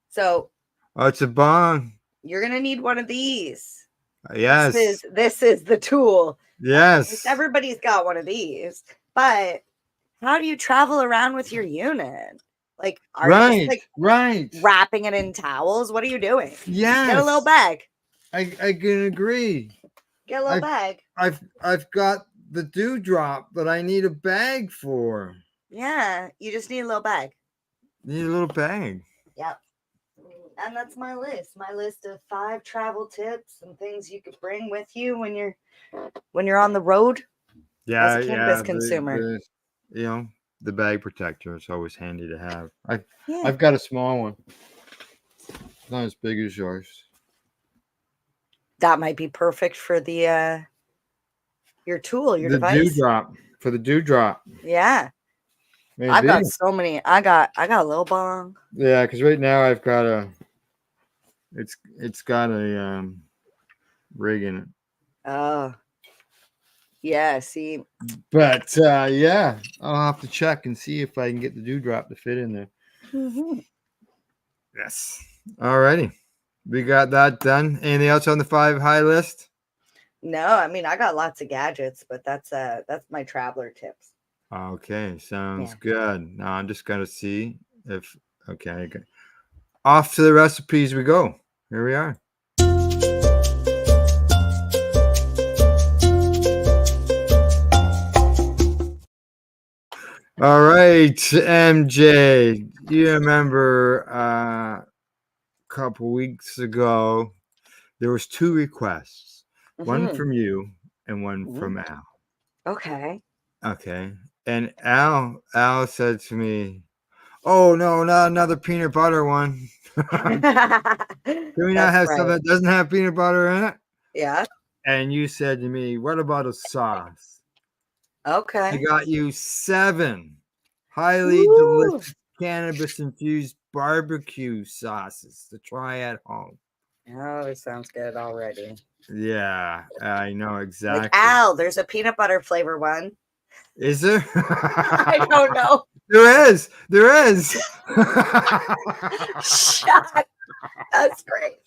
Speaker 4: So
Speaker 1: it's a bong.
Speaker 4: You're gonna need one of these.
Speaker 1: Yes.
Speaker 4: This is the tool.
Speaker 1: Yes.
Speaker 4: Everybody's got one of these. But how do you travel around with your unit? Like, are you just like
Speaker 1: Right.
Speaker 4: wrapping it in towels? What are you doing?
Speaker 1: Yes.
Speaker 4: Get a little bag.
Speaker 1: I can agree.
Speaker 4: Get a little bag.
Speaker 1: I've got the dewdrop that I need a bag for.
Speaker 4: Yeah, you just need a little bag.
Speaker 1: Need a little bag.
Speaker 4: Yep. And that's my list. My list of 5 travel tips and things you could bring with you when you're on the road.
Speaker 1: Yeah,
Speaker 4: As a cannabis consumer.
Speaker 1: The bag protector is always handy to have.
Speaker 4: Yeah.
Speaker 1: I've got a small one. It's not as big as yours.
Speaker 4: That might be perfect for the your tool, your
Speaker 1: The
Speaker 4: device.
Speaker 1: dewdrop. For the dewdrop.
Speaker 4: Yeah.
Speaker 1: Maybe.
Speaker 4: I've got so many. I got a little bong.
Speaker 1: Yeah, because right now I've got it's got a rig in it.
Speaker 4: Oh. Yeah, see.
Speaker 1: But yeah, I'll have to check and see if I can get the dewdrop to fit in there.
Speaker 4: Mm-hmm.
Speaker 1: Yes. Alrighty. We got that done. Anything else on the 5 high list?
Speaker 4: No, I mean I got lots of gadgets, but that's my traveler tips.
Speaker 1: Okay, sounds
Speaker 4: Yeah.
Speaker 1: good. Now I'm just gonna see if okay. Off to the recipes we go. Here we are. All right, MJ. You remember a couple weeks ago there was 2 requests. One
Speaker 4: Mhm.
Speaker 1: from you and one
Speaker 4: Mhm.
Speaker 1: from Al.
Speaker 4: Okay.
Speaker 1: Okay. And Al said to me, "Oh no, not another peanut butter one. Can we not
Speaker 4: That's
Speaker 1: have
Speaker 4: right.
Speaker 1: something that doesn't have peanut butter in it?"
Speaker 4: Yeah.
Speaker 1: And you said to me, "What about a sauce?" I
Speaker 4: Okay.
Speaker 1: got you 7 highly
Speaker 4: Woo!
Speaker 1: delicious cannabis infused barbecue sauces to try at home.
Speaker 4: Oh, it sounds good already.
Speaker 1: Yeah, I know exactly.
Speaker 4: Like Al, there's a peanut butter flavor one.
Speaker 1: Is there?
Speaker 4: I don't know.
Speaker 1: There is. There is.
Speaker 4: Shut. That's great.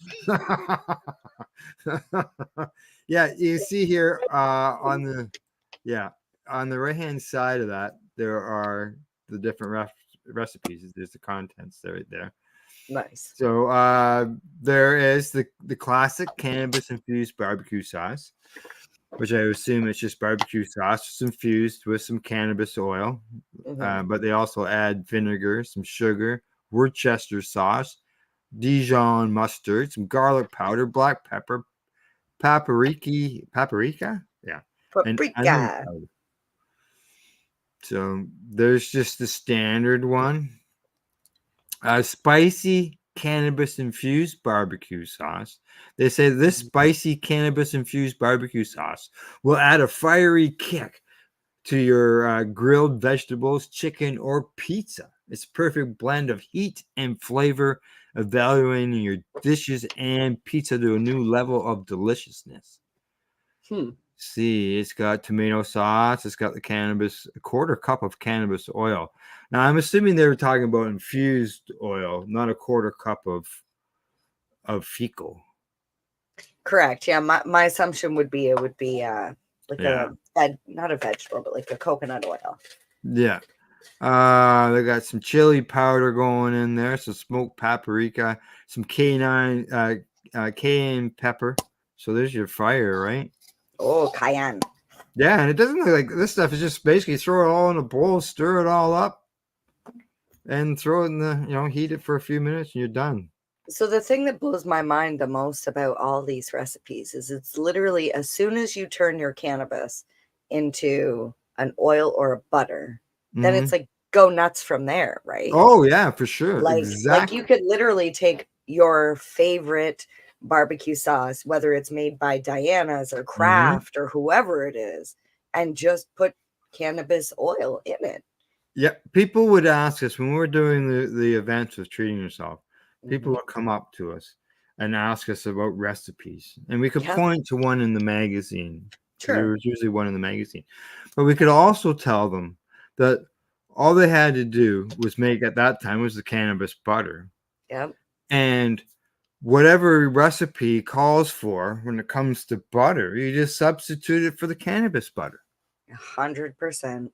Speaker 1: Yeah, you see here on the right hand side of that there are the different recipes. There's the contents right there.
Speaker 4: Nice.
Speaker 1: So there is the classic cannabis infused barbecue sauce, which I assume it's just barbecue sauce infused with some cannabis oil.
Speaker 4: Mhm.
Speaker 1: But they also add vinegar, some sugar, Worcester sauce, Dijon mustard, some garlic powder, black pepper, paprika, yeah, and onion
Speaker 4: Paprika.
Speaker 1: powder. So there's just the standard one, spicy cannabis infused barbecue sauce. They say this spicy cannabis infused barbecue sauce will add a fiery kick to your grilled vegetables, chicken, or pizza. It's a perfect blend of heat and flavor, evaluating your dishes and pizza to a new level of deliciousness. See, it's got tomato sauce. It's got a quarter cup of cannabis oil. Now, I'm assuming they were talking about infused oil, not a quarter cup of fecal.
Speaker 4: Correct. Yeah, my assumption would be it would be like
Speaker 1: Yeah.
Speaker 4: not a vegetable, but like a coconut oil.
Speaker 1: Yeah. They got some chili powder going in there, some smoked paprika, some cayenne pepper. So there's your fire, right?
Speaker 4: Oh, cayenne.
Speaker 1: Yeah, and it doesn't look like this stuff is just basically throw it all in a bowl, stir it all up, and throw it in the, heat it for a few minutes, and you're done.
Speaker 4: So the thing that blows my mind the most about all these recipes is it's literally as soon as you turn your cannabis into an oil or a butter, then it's like go nuts from there, right?
Speaker 1: Oh yeah, for sure.
Speaker 4: Like
Speaker 1: Exactly.
Speaker 4: you could literally take your favorite barbecue sauce, whether it's made by Diana's or Kraft or whoever it is, and just put cannabis oil in it.
Speaker 1: Yeah, people would ask us when we're doing the events of Treating Yourself. People will come up to us and ask us about recipes, and we could point to one in the magazine.
Speaker 4: Sure.
Speaker 1: There was usually one in the magazine, but we could also tell them that all they had to do was make at that time was the cannabis butter.
Speaker 4: Yep.
Speaker 1: And whatever recipe calls for when it comes to butter, you just substitute it for the cannabis butter.
Speaker 4: 100%.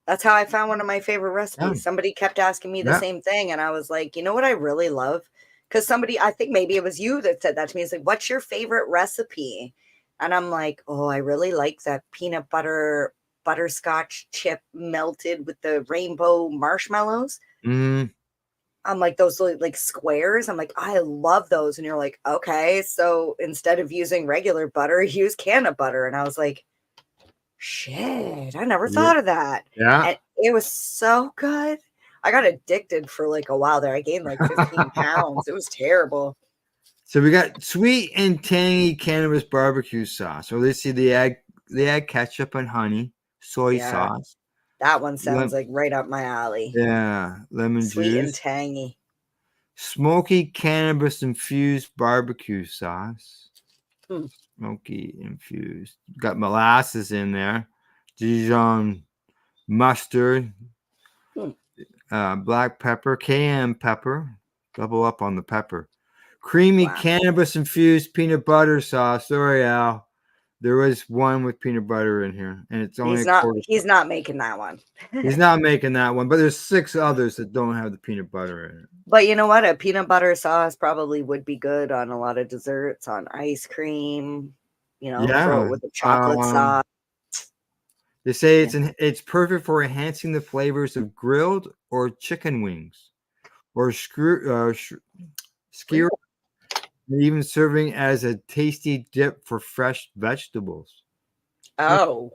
Speaker 4: That's how I found one of my favorite recipes.
Speaker 1: Yeah.
Speaker 4: Somebody kept asking me the
Speaker 1: Yeah.
Speaker 4: same thing, and I was like, you know what I really love? Because somebody, I think maybe it was you that said that to me. It's like, what's your favorite recipe? And I'm like, oh, I really like that peanut butter butterscotch chip melted with the rainbow marshmallows.
Speaker 1: Mm,
Speaker 4: I'm like, those like squares. I'm like, I love those. And you're like, okay, so instead of using regular butter, use can of butter. And I was like, shit, I never
Speaker 1: yeah.
Speaker 4: thought of that.
Speaker 1: Yeah.
Speaker 4: And it was so good. I got addicted for like a while there. I gained like 15 pounds. It was terrible.
Speaker 1: So we got sweet and tangy cannabis barbecue sauce. So let's see, they add ketchup and honey, soy
Speaker 4: Yeah.
Speaker 1: sauce.
Speaker 4: That one sounds
Speaker 1: Lem-
Speaker 4: like right up my alley.
Speaker 1: Yeah, lemon
Speaker 4: Sweet and
Speaker 1: juice.
Speaker 4: tangy.
Speaker 1: Smoky cannabis infused barbecue sauce.
Speaker 4: Hmm.
Speaker 1: Smoky infused. Got molasses in there. Dijon mustard. Black pepper, cayenne pepper. Double up on the pepper. Creamy
Speaker 4: Wow.
Speaker 1: cannabis infused peanut butter sauce. Sorry, Al. There was one with peanut butter in here, and it's only
Speaker 4: He's not making that one.
Speaker 1: He's not making that one, but there's 6 others that don't have the peanut butter in it.
Speaker 4: But you know what? A peanut butter sauce probably would be good on a lot of desserts, on ice cream. You know, throw it with the chocolate sauce.
Speaker 1: They say it's perfect for enhancing the flavors of grilled or chicken wings, or skewer, and even serving as a tasty dip for fresh vegetables.
Speaker 4: Oh,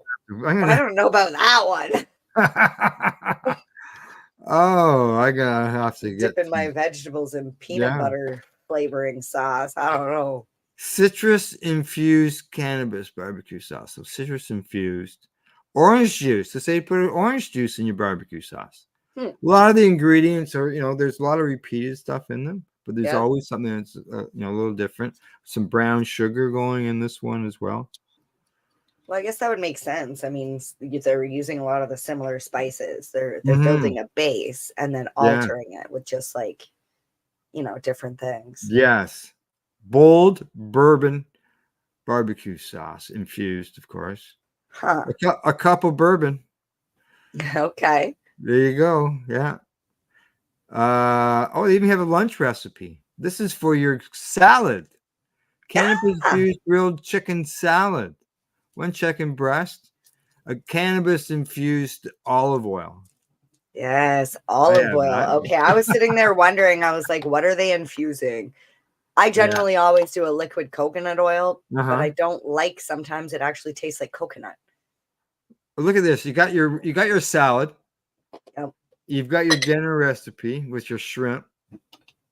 Speaker 4: I don't know about that one.
Speaker 1: Oh, I gotta have to get
Speaker 4: Dipping my vegetables in peanut butter flavoring sauce. I don't know.
Speaker 1: Citrus infused cannabis barbecue sauce. So citrus infused. Orange juice. So say put orange juice in your barbecue sauce. A lot of the ingredients are, there's a lot of repeated stuff in them, but there's always something that's a little different. Some brown sugar going in this one as well.
Speaker 4: Well, I guess that would make sense. I mean, they're using a lot of the similar spices. They're building a base and then altering it with just like, different things.
Speaker 1: Yes. Bold bourbon barbecue sauce infused, of course.
Speaker 4: Huh.
Speaker 1: A cup of bourbon.
Speaker 4: Okay.
Speaker 1: There you go. Yeah. They even have a lunch recipe. This is for your salad. Cannabis infused grilled chicken salad. 1 chicken breast. A cannabis infused olive oil.
Speaker 4: Yes, olive oil. Okay, I was sitting there wondering. I was like, what are they infusing? I generally always do a liquid coconut oil, but I don't like sometimes it actually tastes like coconut.
Speaker 1: Look at this. You got your salad.
Speaker 4: Yep.
Speaker 1: You've got your dinner recipe with your shrimp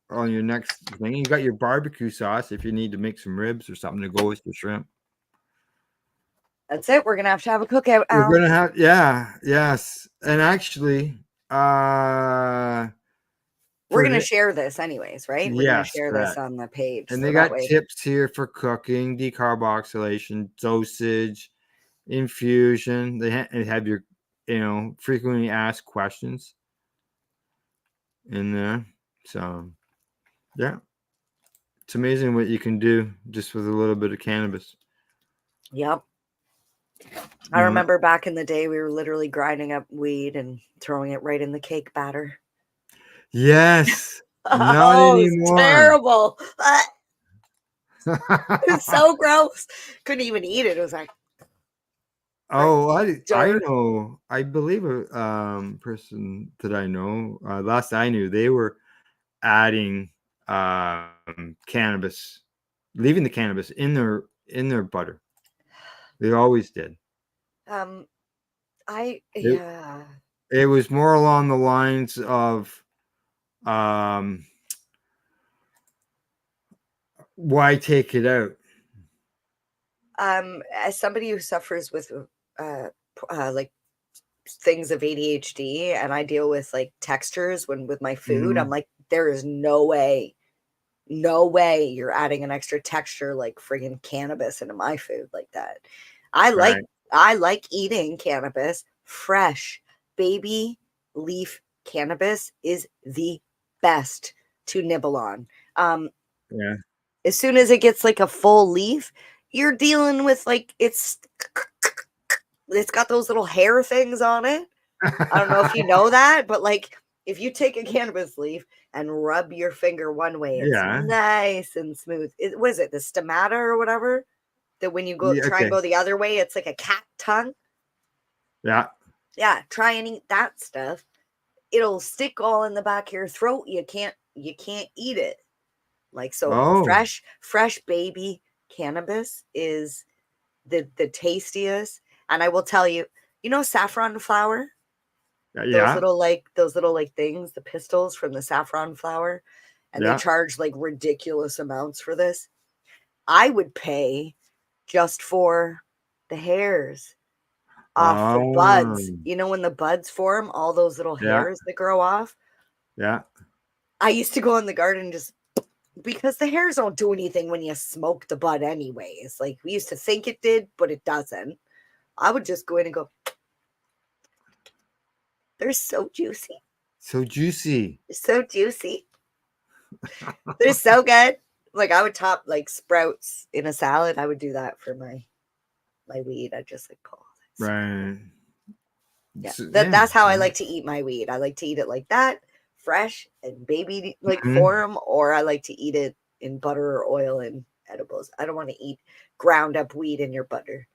Speaker 1: on your next thing. You got your barbecue sauce if you need to make some ribs or something to go with your shrimp.
Speaker 4: That's it. We're gonna have a cookout.
Speaker 1: We're gonna have yes. And actually,
Speaker 4: we're gonna share this anyways, right? We're gonna share this on the page.
Speaker 1: And they got tips here for cooking, decarboxylation, dosage, infusion. They have your frequently asked questions in there. So it's amazing what you can do just with a little bit of cannabis.
Speaker 4: Yep. I remember back in the day we were literally grinding up weed and throwing it right in the cake batter.
Speaker 1: Yes. Not anymore.
Speaker 4: It's terrible. It's so gross. Couldn't even eat it. It was like,
Speaker 1: I know. I believe a person that I know. Last I knew, they were adding cannabis, leaving the cannabis in their butter. They always did. It was more along the lines of why take it out?
Speaker 4: As somebody who suffers with like things of ADHD, and I deal with like textures with my food, I'm like, there is no way you're adding an extra texture like friggin' cannabis into my food like that. I like eating cannabis fresh. Baby leaf cannabis is the best to nibble on. As soon as it gets like a full leaf, you're dealing with like it's got those little hair things on it. I don't know if you know that, but like if you take a cannabis leaf and rub your finger one way, it's
Speaker 1: Yeah.
Speaker 4: nice and smooth. What is it, the stomata or whatever? That when you go
Speaker 1: Yeah,
Speaker 4: try and
Speaker 1: okay.
Speaker 4: go the other way, it's like a cat tongue.
Speaker 1: Yeah.
Speaker 4: Yeah, try and eat that stuff. It'll stick all in the back of your throat. You can't eat it. Like so
Speaker 1: Oh,
Speaker 4: fresh baby cannabis is the tastiest. And I will tell you, saffron flower?
Speaker 1: yeah.
Speaker 4: Those little like things, the pistils from the saffron flower, and they
Speaker 1: Yeah.
Speaker 4: charge like ridiculous amounts for this. I would pay just for the hairs off the
Speaker 1: Oh,
Speaker 4: buds. When the buds form, all those little
Speaker 1: yeah.
Speaker 4: hairs that grow off.
Speaker 1: Yeah.
Speaker 4: I used to go in the garden just because the hairs don't do anything when you smoke the bud anyways. Like we used to think it did, but it doesn't. I would just go in and go, they're so juicy.
Speaker 1: So juicy.
Speaker 4: They're so juicy. They're so good. Like I would top like sprouts in a salad. I would do that for my weed. I just like pull this.
Speaker 1: Right.
Speaker 4: Yeah.
Speaker 1: So,
Speaker 4: That's how I
Speaker 1: yeah.
Speaker 4: like to eat my weed. I like to eat it like that, fresh and baby like
Speaker 1: Mhm.
Speaker 4: form, or I like to eat it in butter or oil and edibles. I don't want to eat ground up weed in your butter.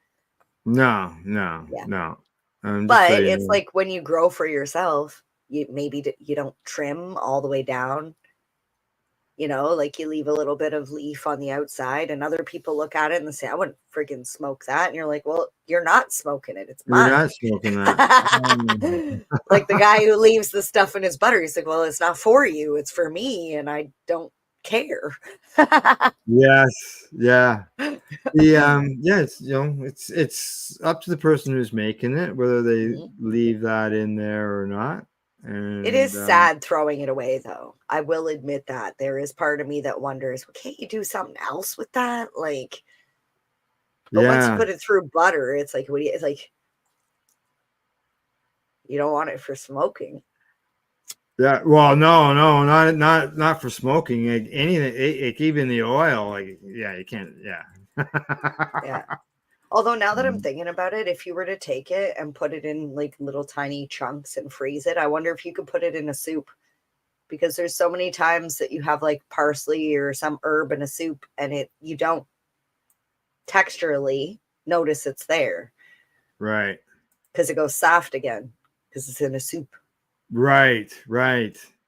Speaker 1: No.
Speaker 4: Yeah.
Speaker 1: Just so
Speaker 4: But
Speaker 1: you
Speaker 4: it's
Speaker 1: know.
Speaker 4: like when you grow for yourself, you don't trim all the way down. Like you leave a little bit of leaf on the outside, and other people look at it and they say, I wouldn't friggin' smoke that. And you're like, well, you're not smoking it. It's
Speaker 1: You're
Speaker 4: mine.
Speaker 1: not smoking that.
Speaker 4: Like the guy who leaves the stuff in his butter. He's like, well, it's not for you. It's for me. And I don't care.
Speaker 1: Yes. Yeah. Yeah, it's up to the person who's making it whether they
Speaker 4: Mhm.
Speaker 1: leave that in there or not.
Speaker 4: It is
Speaker 1: And
Speaker 4: sad throwing it away, though. I will admit that. There is part of me that wonders, well, can't you do something else with that? Like, but once you
Speaker 1: yeah.
Speaker 4: put it through butter, it's like, it's like, you don't want it for smoking.
Speaker 1: Yeah, well, no, not for smoking. Like anything, like even the oil. Like, yeah, you can't. Yeah,
Speaker 4: Yeah. Although now that I'm
Speaker 1: Mm.
Speaker 4: thinking about it, if you were to take it and put it in like little tiny chunks and freeze it, I wonder if you could put it in a soup, because there's so many times that you have like parsley or some herb in a soup and you don't texturally notice it's there
Speaker 1: Right,
Speaker 4: because it goes soft again because it's in a soup.
Speaker 1: right.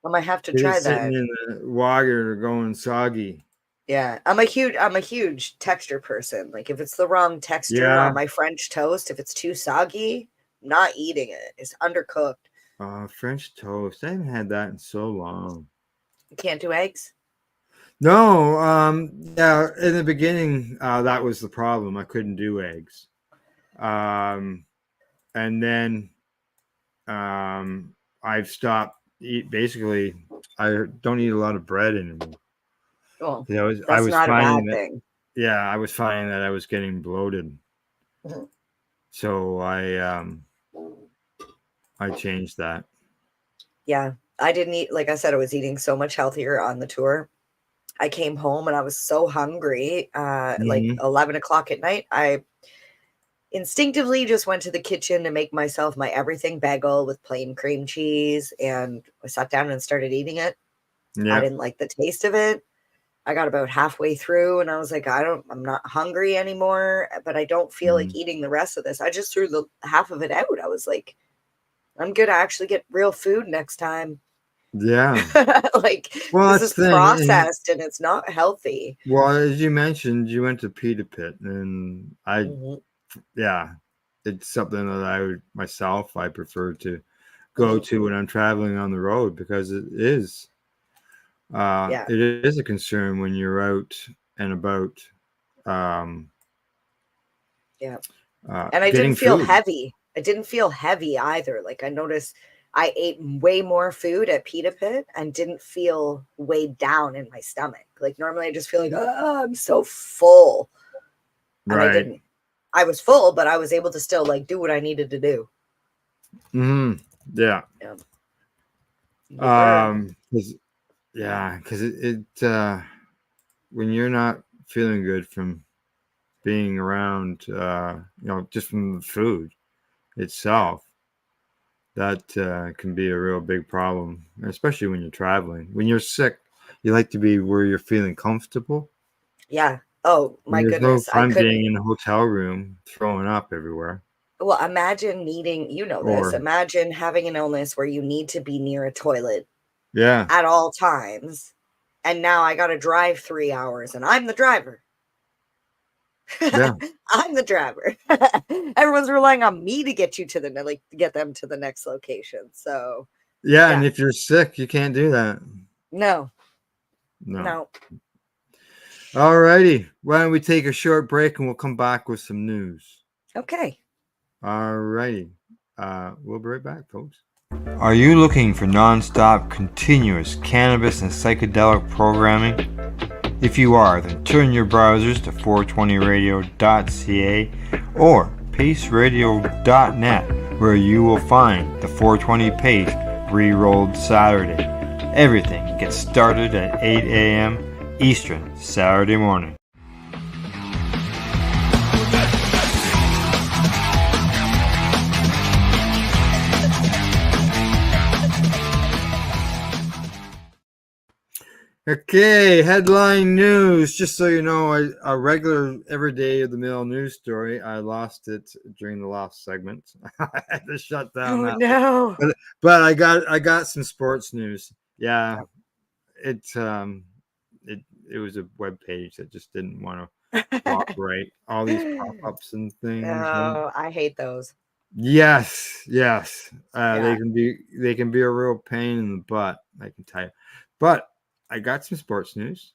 Speaker 4: I might have to
Speaker 1: It
Speaker 4: try
Speaker 1: is sitting
Speaker 4: that.
Speaker 1: in the water going soggy.
Speaker 4: Yeah, I'm a huge texture person. Like if it's the wrong texture
Speaker 1: Yeah.
Speaker 4: on my French toast, if it's too soggy, I'm not eating it. It's undercooked.
Speaker 1: French toast. I haven't had that in so long.
Speaker 4: You can't do eggs.
Speaker 1: No, yeah. In the beginning, that was the problem. I couldn't do eggs. And then I've stopped basically I don't eat a lot of bread anymore.
Speaker 4: Well,
Speaker 1: I
Speaker 4: that's
Speaker 1: was
Speaker 4: not a
Speaker 1: finding
Speaker 4: bad
Speaker 1: that
Speaker 4: thing.
Speaker 1: I was finding that I was getting bloated.
Speaker 4: Mhm.
Speaker 1: So I changed that.
Speaker 4: Yeah, I didn't eat, like I said, I was eating so much healthier on the tour. I came home and I was so hungry. Like
Speaker 1: Mhm.
Speaker 4: 11 o'clock at night, I instinctively just went to the kitchen to make myself my everything bagel with plain cream cheese, and I sat down and started eating it. I
Speaker 1: Yeah.
Speaker 4: didn't like the taste of it. I got about halfway through and I was like, I'm not hungry anymore, but I don't feel like
Speaker 1: Mhm.
Speaker 4: eating the rest of this. I just threw the half of it out. I was like, I'm gonna actually get real food next time.
Speaker 1: Yeah.
Speaker 4: Like
Speaker 1: Well,
Speaker 4: this
Speaker 1: that's
Speaker 4: is
Speaker 1: the thing.
Speaker 4: processed and it's not healthy.
Speaker 1: Well, as you mentioned, you went to Pita Pit, and
Speaker 4: Mhm,
Speaker 1: it's something that I prefer to go
Speaker 4: mhm.
Speaker 1: to when I'm traveling on the road because
Speaker 4: Yeah,
Speaker 1: it is a concern when you're out and about, um,
Speaker 4: yeah. And I didn't
Speaker 1: getting
Speaker 4: feel
Speaker 1: food.
Speaker 4: heavy. I didn't feel heavy either. Like I noticed I ate way more food at Pita Pit and didn't feel weighed down in my stomach. Like normally I just feel like, oh, I'm so full. And I
Speaker 1: Right.
Speaker 4: didn't. I was full, but I was able to still like do what I needed to do.
Speaker 1: Hmm. Yeah.
Speaker 4: Yeah. Yes, sir.
Speaker 1: 'Cause when you're not feeling good from being around, just from the food
Speaker 4: Yeah.
Speaker 1: itself, that can be a real big problem, especially when you're traveling. When you're sick, you like to be where you're feeling comfortable.
Speaker 4: Yeah. Oh my
Speaker 1: There's no
Speaker 4: goodness. I
Speaker 1: fun
Speaker 4: couldn't.
Speaker 1: being in a hotel room throwing up everywhere.
Speaker 4: Well, imagine needing, you know this,
Speaker 1: Or
Speaker 4: imagine having an illness where you need to be near a toilet
Speaker 1: yeah,
Speaker 4: at all times. And now I got to drive 3 hours and I'm the driver.
Speaker 1: yeah,
Speaker 4: I'm the driver. Everyone's relying on me to get you to get them to the next location. So,
Speaker 1: yeah.
Speaker 4: yeah.
Speaker 1: And if you're sick, you can't do that.
Speaker 4: No.
Speaker 1: No. All righty. Why don't we take a short break and we'll come back with some news.
Speaker 4: Okay.
Speaker 1: All righty. We'll be right back, folks. Are you looking for non-stop, continuous cannabis and psychedelic programming? If you are, then turn your browsers to 420radio.ca or paceradio.net, where you will find the 420 Pace Re-Rolled Saturday. Everything gets started at 8 a.m. Eastern Saturday morning. Okay, headline news. Just so you know, a regular everyday of the mail news story. I lost it during the last segment. I had to shut down that.
Speaker 4: No.
Speaker 1: But I got some sports news. Yeah, it was a web page that just didn't want to cooperate. All these pop-ups and things.
Speaker 4: Oh, I hate those.
Speaker 1: Yes.
Speaker 4: Yeah.
Speaker 1: They can be a real pain in the butt, I can tell you. But I got some sports news,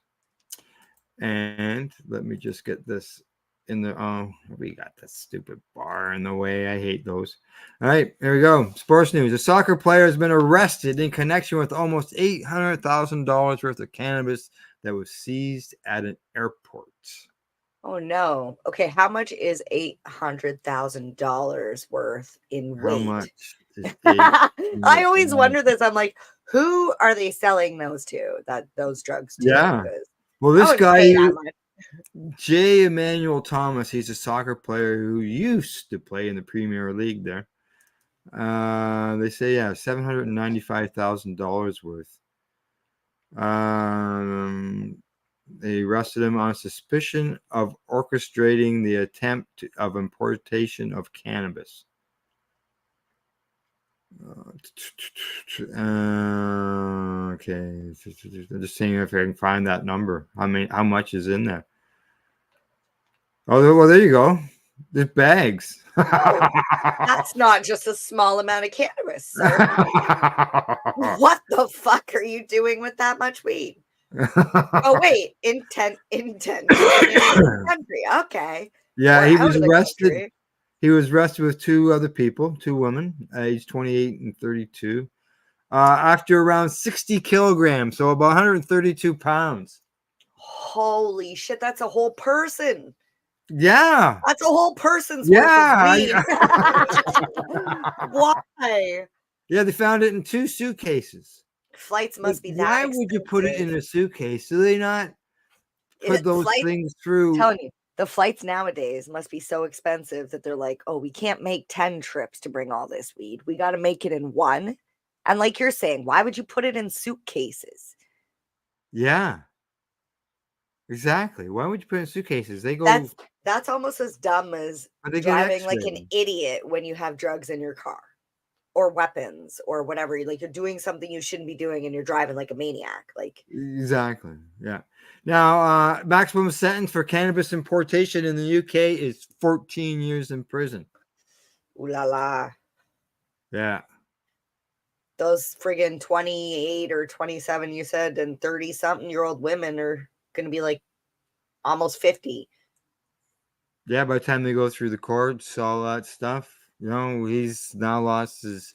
Speaker 1: and let me just get this in the. Oh, we got that stupid bar in the way. I hate those. All right, here we go. Sports news: a soccer player has been arrested in connection with almost $800,000 worth of cannabis that was seized at an airport.
Speaker 4: Oh no. Okay, how much is $800,000 worth in weight?
Speaker 1: How much is
Speaker 4: I always wonder this. I'm like, who are they selling those drugs to?
Speaker 1: Yeah.
Speaker 4: 'Cause
Speaker 1: Well,
Speaker 4: I
Speaker 1: this
Speaker 4: wouldn't
Speaker 1: guy,
Speaker 4: pay that much.
Speaker 1: J. Emmanuel Thomas, he's a soccer player who used to play in the Premier League there. They say, yeah, $795,000 worth. They arrested him on suspicion of orchestrating the attempt of importation of cannabis. Okay, I'm just seeing if I can find that number. How much is in there? Oh, well, there you go. There's bags.
Speaker 4: Oh, that's not just a small amount of cannabis, sir. What the fuck are you doing with that much weed? Oh wait, intent country. Okay.
Speaker 1: Yeah,
Speaker 4: Or
Speaker 1: he
Speaker 4: out
Speaker 1: was
Speaker 4: of the
Speaker 1: arrested.
Speaker 4: country.
Speaker 1: He was arrested with two other people, two women, aged 28 and 32, after around 60 kilograms, so about 132 pounds.
Speaker 4: Holy shit, that's a whole person.
Speaker 1: Yeah.
Speaker 4: That's a whole person's
Speaker 1: Yeah.
Speaker 4: worth of weed. Why?
Speaker 1: Yeah, they found it in 2 suitcases.
Speaker 4: Flights must be that
Speaker 1: Why would you put it in a suitcase? Do they not put those things through?
Speaker 4: I'm telling you, the flights nowadays must be so expensive that they're like, oh, we can't make 10 trips to bring all this weed. We got to make it in one. And like you're saying, why would you put it in suitcases?
Speaker 1: Yeah. Exactly. Why would you put it in suitcases? They go.
Speaker 4: That's almost as dumb as driving like an idiot when you have drugs in your car or weapons or whatever. Like you're doing something you shouldn't be doing and you're driving like a maniac. Like
Speaker 1: exactly. Yeah. Now, maximum sentence for cannabis importation in the UK is 14 years in prison.
Speaker 4: Ooh la la.
Speaker 1: Yeah.
Speaker 4: Those friggin' 28 or 27, you said, and 30-something-year-old women are going to be like almost 50.
Speaker 1: Yeah, by the time they go through the courts, all that stuff, he's now lost his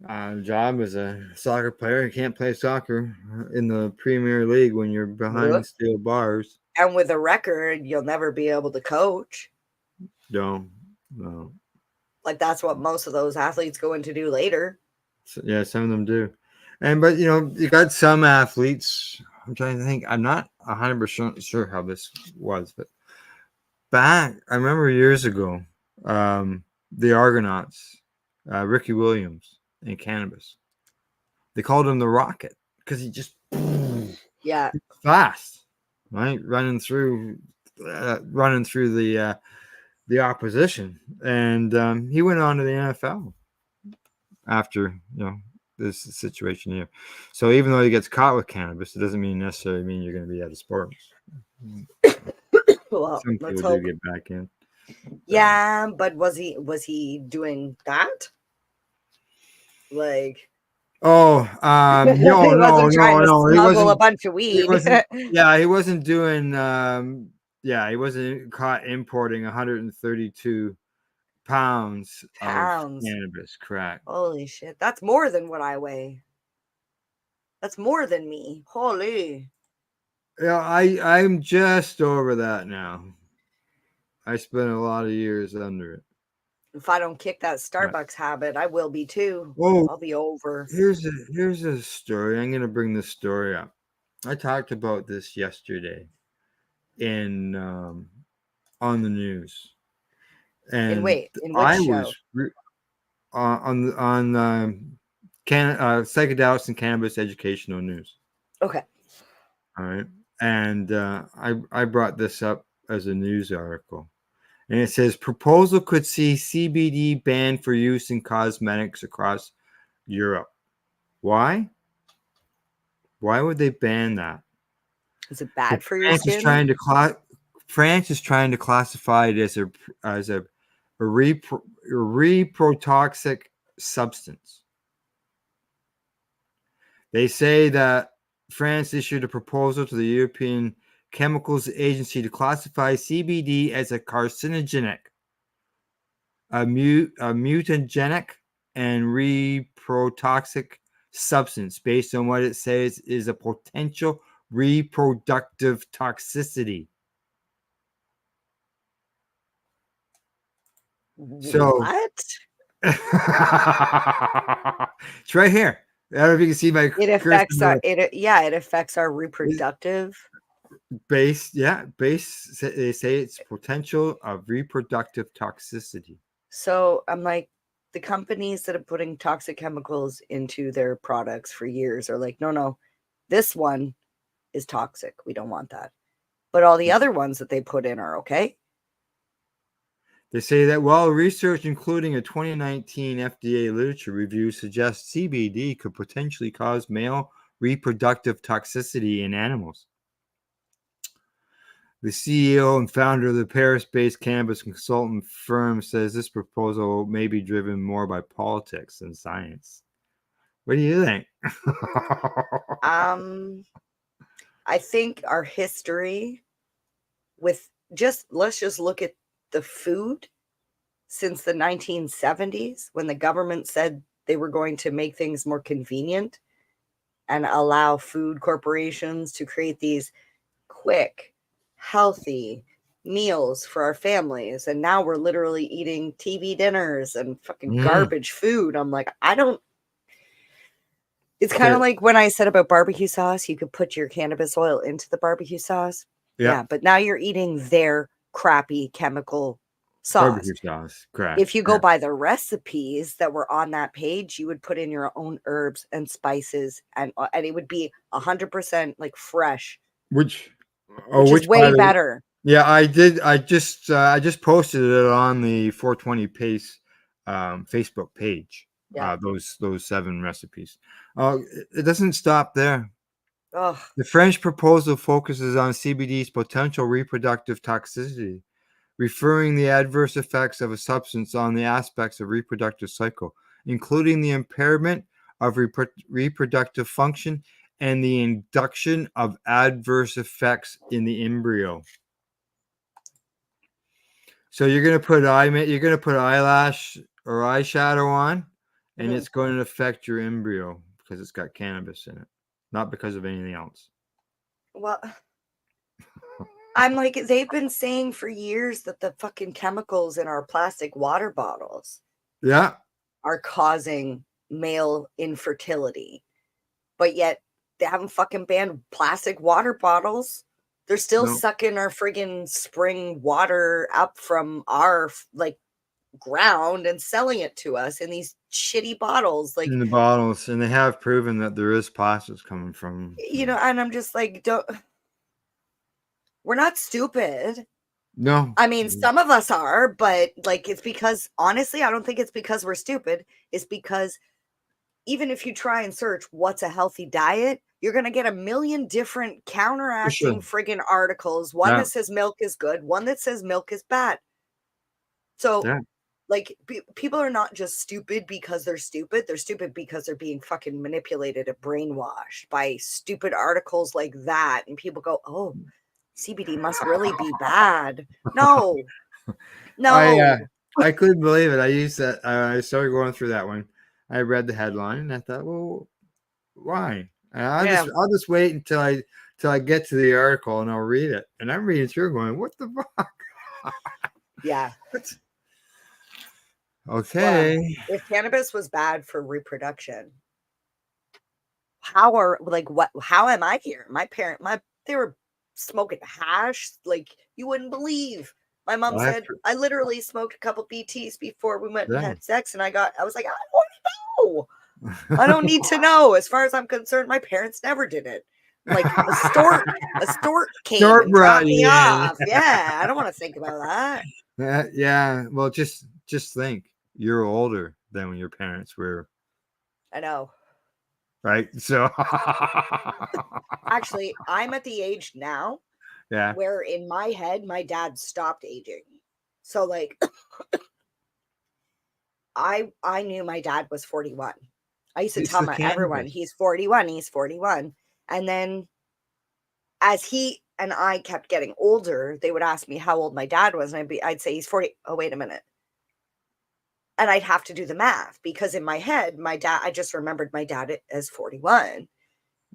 Speaker 1: job as a soccer player. He can't play soccer in the Premier League when you're behind steel bars.
Speaker 4: And with a record, you'll never be able to coach.
Speaker 1: No.
Speaker 4: Like that's what most of those athletes go in to do later.
Speaker 1: So, yeah, some of them do. But you got some athletes. I'm trying to think. I'm not 100% sure how this was, but back, I remember years ago, the Argonauts, Ricky Williams in cannabis. They called him the Rocket because he just
Speaker 4: Yeah.
Speaker 1: fast, right? Running through the opposition, and he went on to the NFL after this situation here. So even though he gets caught with cannabis, it doesn't necessarily mean you're going to be out of sports.
Speaker 4: Well,
Speaker 1: Some
Speaker 4: let's
Speaker 1: people
Speaker 4: hope.
Speaker 1: do get back in.
Speaker 4: Yeah, but was he doing that? Like,
Speaker 1: Oh,
Speaker 4: he
Speaker 1: no,
Speaker 4: wasn't trying to
Speaker 1: he
Speaker 4: smuggle a
Speaker 1: wasn't.
Speaker 4: bunch of
Speaker 1: He
Speaker 4: weed.
Speaker 1: wasn't. Yeah, he wasn't doing. He wasn't caught importing 132 pounds of
Speaker 4: Pounds.
Speaker 1: cannabis. Correct.
Speaker 4: Holy shit. That's more than what I weigh. That's more than me. Holy.
Speaker 1: Yeah, I'm just over that now. I spent a lot of years under it.
Speaker 4: If I don't kick that Starbucks habit, I will be too.
Speaker 1: Oh,
Speaker 4: I'll be over.
Speaker 1: here's a story. I'm going to bring this story up. I talked about this yesterday in on the news. And
Speaker 4: In which
Speaker 1: I
Speaker 4: show?
Speaker 1: was on psychedelics and cannabis educational news.
Speaker 4: Okay.
Speaker 1: All right, and I brought this up as a news article, and it says proposal could see CBD banned for use in cosmetics across Europe. Why? Why would they ban that?
Speaker 4: Is it bad for your
Speaker 1: France
Speaker 4: skin?
Speaker 1: France is trying to classify it as a reprotoxic substance. They say that France issued a proposal to the European Chemicals Agency to classify CBD as a carcinogenic, a mutagenic, and reprotoxic substance based on what it says is a potential reproductive toxicity. So
Speaker 4: what?
Speaker 1: it's right here. I don't know if you can see my
Speaker 4: It affects our it affects our reproductive
Speaker 1: base. Yeah, base. They say it's potential of reproductive toxicity.
Speaker 4: So I'm like, the companies that are putting toxic chemicals into their products for years are like, no, this one is toxic. We don't want that. But all the other ones that they put in are okay.
Speaker 1: They say that while research, including a 2019 FDA literature review, suggests CBD could potentially cause male reproductive toxicity in animals. The CEO and founder of the Paris-based cannabis consultant firm says this proposal may be driven more by politics than science. What do you think?
Speaker 4: I think our history with let's just look at the food since the 1970s when the government said they were going to make things more convenient and allow food corporations to create these quick, healthy meals for our families. And now we're literally eating TV dinners and fucking garbage food. I'm like, it's kind of like when I said about barbecue sauce, you could put your cannabis oil into the barbecue sauce. Yeah, but now you're eating their crappy chemical sauce.
Speaker 1: Barbecue sauce, correct.
Speaker 4: If you go by the recipes that were on that page, you would put in your own herbs and spices, and it would be 100% like fresh,
Speaker 1: which
Speaker 4: is way better.
Speaker 1: Yeah, I did. I just posted it on the 420 Pace Facebook page.
Speaker 4: Yeah.
Speaker 1: Those 7 recipes. It doesn't stop there.
Speaker 4: Ugh.
Speaker 1: The French proposal focuses on CBD's potential reproductive toxicity, referring the adverse effects of a substance on the aspects of reproductive cycle, including the impairment of reproductive function and the induction of adverse effects in the embryo. So you're gonna put eyelash or eyeshadow on, and it's going to affect your embryo because it's got cannabis in it, not because of anything else.
Speaker 4: Well, I'm like, they've been saying for years that the fucking chemicals in our plastic water bottles are causing male infertility, but yet they haven't fucking banned plastic water bottles. They're still sucking our friggin' spring water up from our ground and selling it to us in these shitty bottles. Like,
Speaker 1: In the bottles, and they have proven that there is plastics coming from.
Speaker 4: you know, and I'm just like, we're not stupid.
Speaker 1: No,
Speaker 4: I mean, some of us are, but like, it's because, honestly, I don't think it's because we're stupid. It's because even if you try and search what's a healthy diet, you're going to get a million different counteracting friggin' articles. One that says milk is good, one that says milk is bad. So, like, people are not just stupid because they're stupid. They're stupid because they're being fucking manipulated and brainwashed by stupid articles like that. And people go, oh, CBD must really be bad. No.
Speaker 1: I couldn't believe it. I used that. I started going through that one. I read the headline and I thought, well, why? And I'll just wait until I get to the article and I'll read it. And I'm reading through going, what the fuck?
Speaker 4: Yeah.
Speaker 1: Okay.
Speaker 4: Well, if cannabis was bad for reproduction, how am I here? They were smoking hash like you wouldn't believe. My mom said I literally smoked a couple BTs before we went and had sex, and I was like, I don't want to know. I don't need to know. As far as I'm concerned, my parents never did it. Like a stork came and dropped me off. Yeah, I don't want to think about that.
Speaker 1: Yeah. Well, just think, you're older than when your parents were.
Speaker 4: I know.
Speaker 1: Right. So
Speaker 4: actually, I'm at the age now where in my head, my dad stopped aging. So like I knew my dad was 41. I used to tell everyone he's 41. And then as he and I kept getting older, they would ask me how old my dad was. And I'd say he's 40. Oh, wait a minute. And I'd have to do the math because in my head, I just remembered my dad as 41.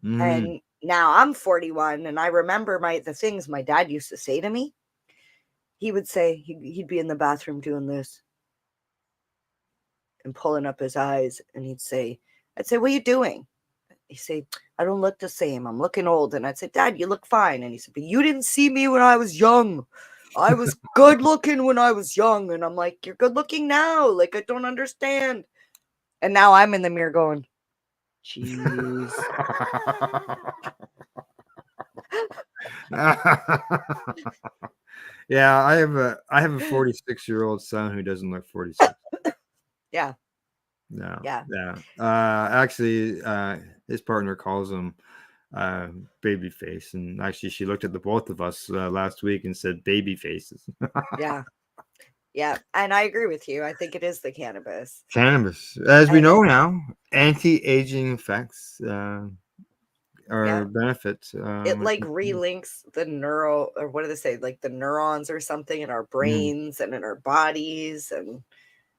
Speaker 4: And now I'm 41 and I remember the things my dad used to say to me. He would say, he'd be in the bathroom doing this and pulling up his eyes. And I'd say, what are you doing? He'd say, I don't look the same. I'm looking old. And I'd say, Dad, you look fine. And he said, but you didn't see me when I was young. I was good looking when I was young. And I'm like, you're good looking now. Like, I don't understand. And now I'm in the mirror going, jeez.
Speaker 1: Yeah, I have a 46-year-old son who doesn't look 46.
Speaker 4: Yeah.
Speaker 1: No. Yeah. Actually, his partner calls him baby face, and actually she looked at the both of us last week and said baby faces.
Speaker 4: Yeah, and I agree with you. I think it is the cannabis,
Speaker 1: as we know now, anti-aging effects or benefits.
Speaker 4: It like relinks the or what do they say, like the neurons or something in our brains and in our bodies. And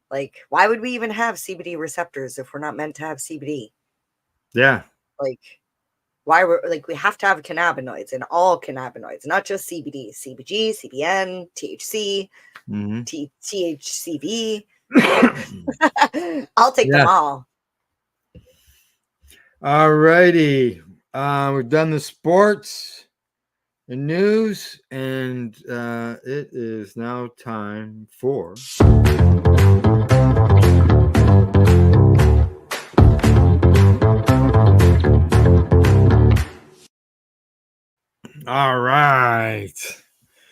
Speaker 4: like, why would we even have CBD receptors if we're not meant to have CBD?
Speaker 1: Yeah.
Speaker 4: Like, why we have to have cannabinoids, and all cannabinoids, not just CBD, CBG, CBN, THC, THCV. I'll take them all.
Speaker 1: All righty. We've done the sports and news, and it is now time for all right.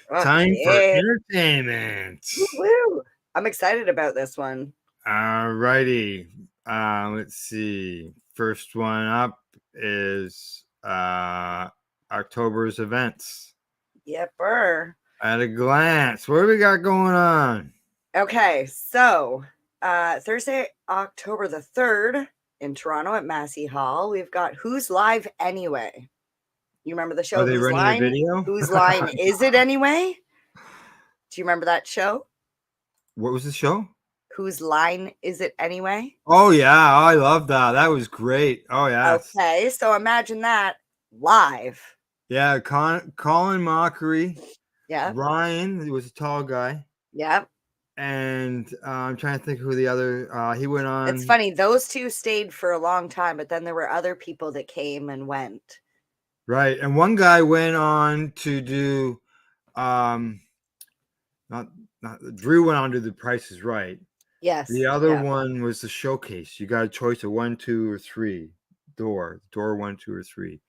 Speaker 1: Time for entertainment.
Speaker 4: Woo-woo. I'm excited about this one.
Speaker 1: All righty. Let's see. First one up is October's events.
Speaker 4: Yepper.
Speaker 1: At a glance, what do we got going on?
Speaker 4: Okay, so Thursday, October the 3rd in Toronto at Massey Hall, we've got Who's Live Anyway? You remember the show?
Speaker 1: Are they running a video?
Speaker 4: Whose Line Is It Anyway? Do you remember that show?
Speaker 1: What was the show?
Speaker 4: Whose Line Is It Anyway?
Speaker 1: Oh, yeah. I love that. That was great. Oh, yeah.
Speaker 4: Okay, so imagine that live.
Speaker 1: Yeah, Colin Mockery.
Speaker 4: Yeah.
Speaker 1: Ryan, he was a tall guy.
Speaker 4: Yep.
Speaker 1: And I'm trying to think who the other, he went on.
Speaker 4: It's funny. Those two stayed for a long time, but then there were other people that came and went.
Speaker 1: Right. And one guy went on to do, not Drew went on to The Price is Right.
Speaker 4: Yes.
Speaker 1: The other
Speaker 4: yeah.
Speaker 1: one was the showcase. You got a choice of 1, 2, or 3. Door 1, 2, or 3.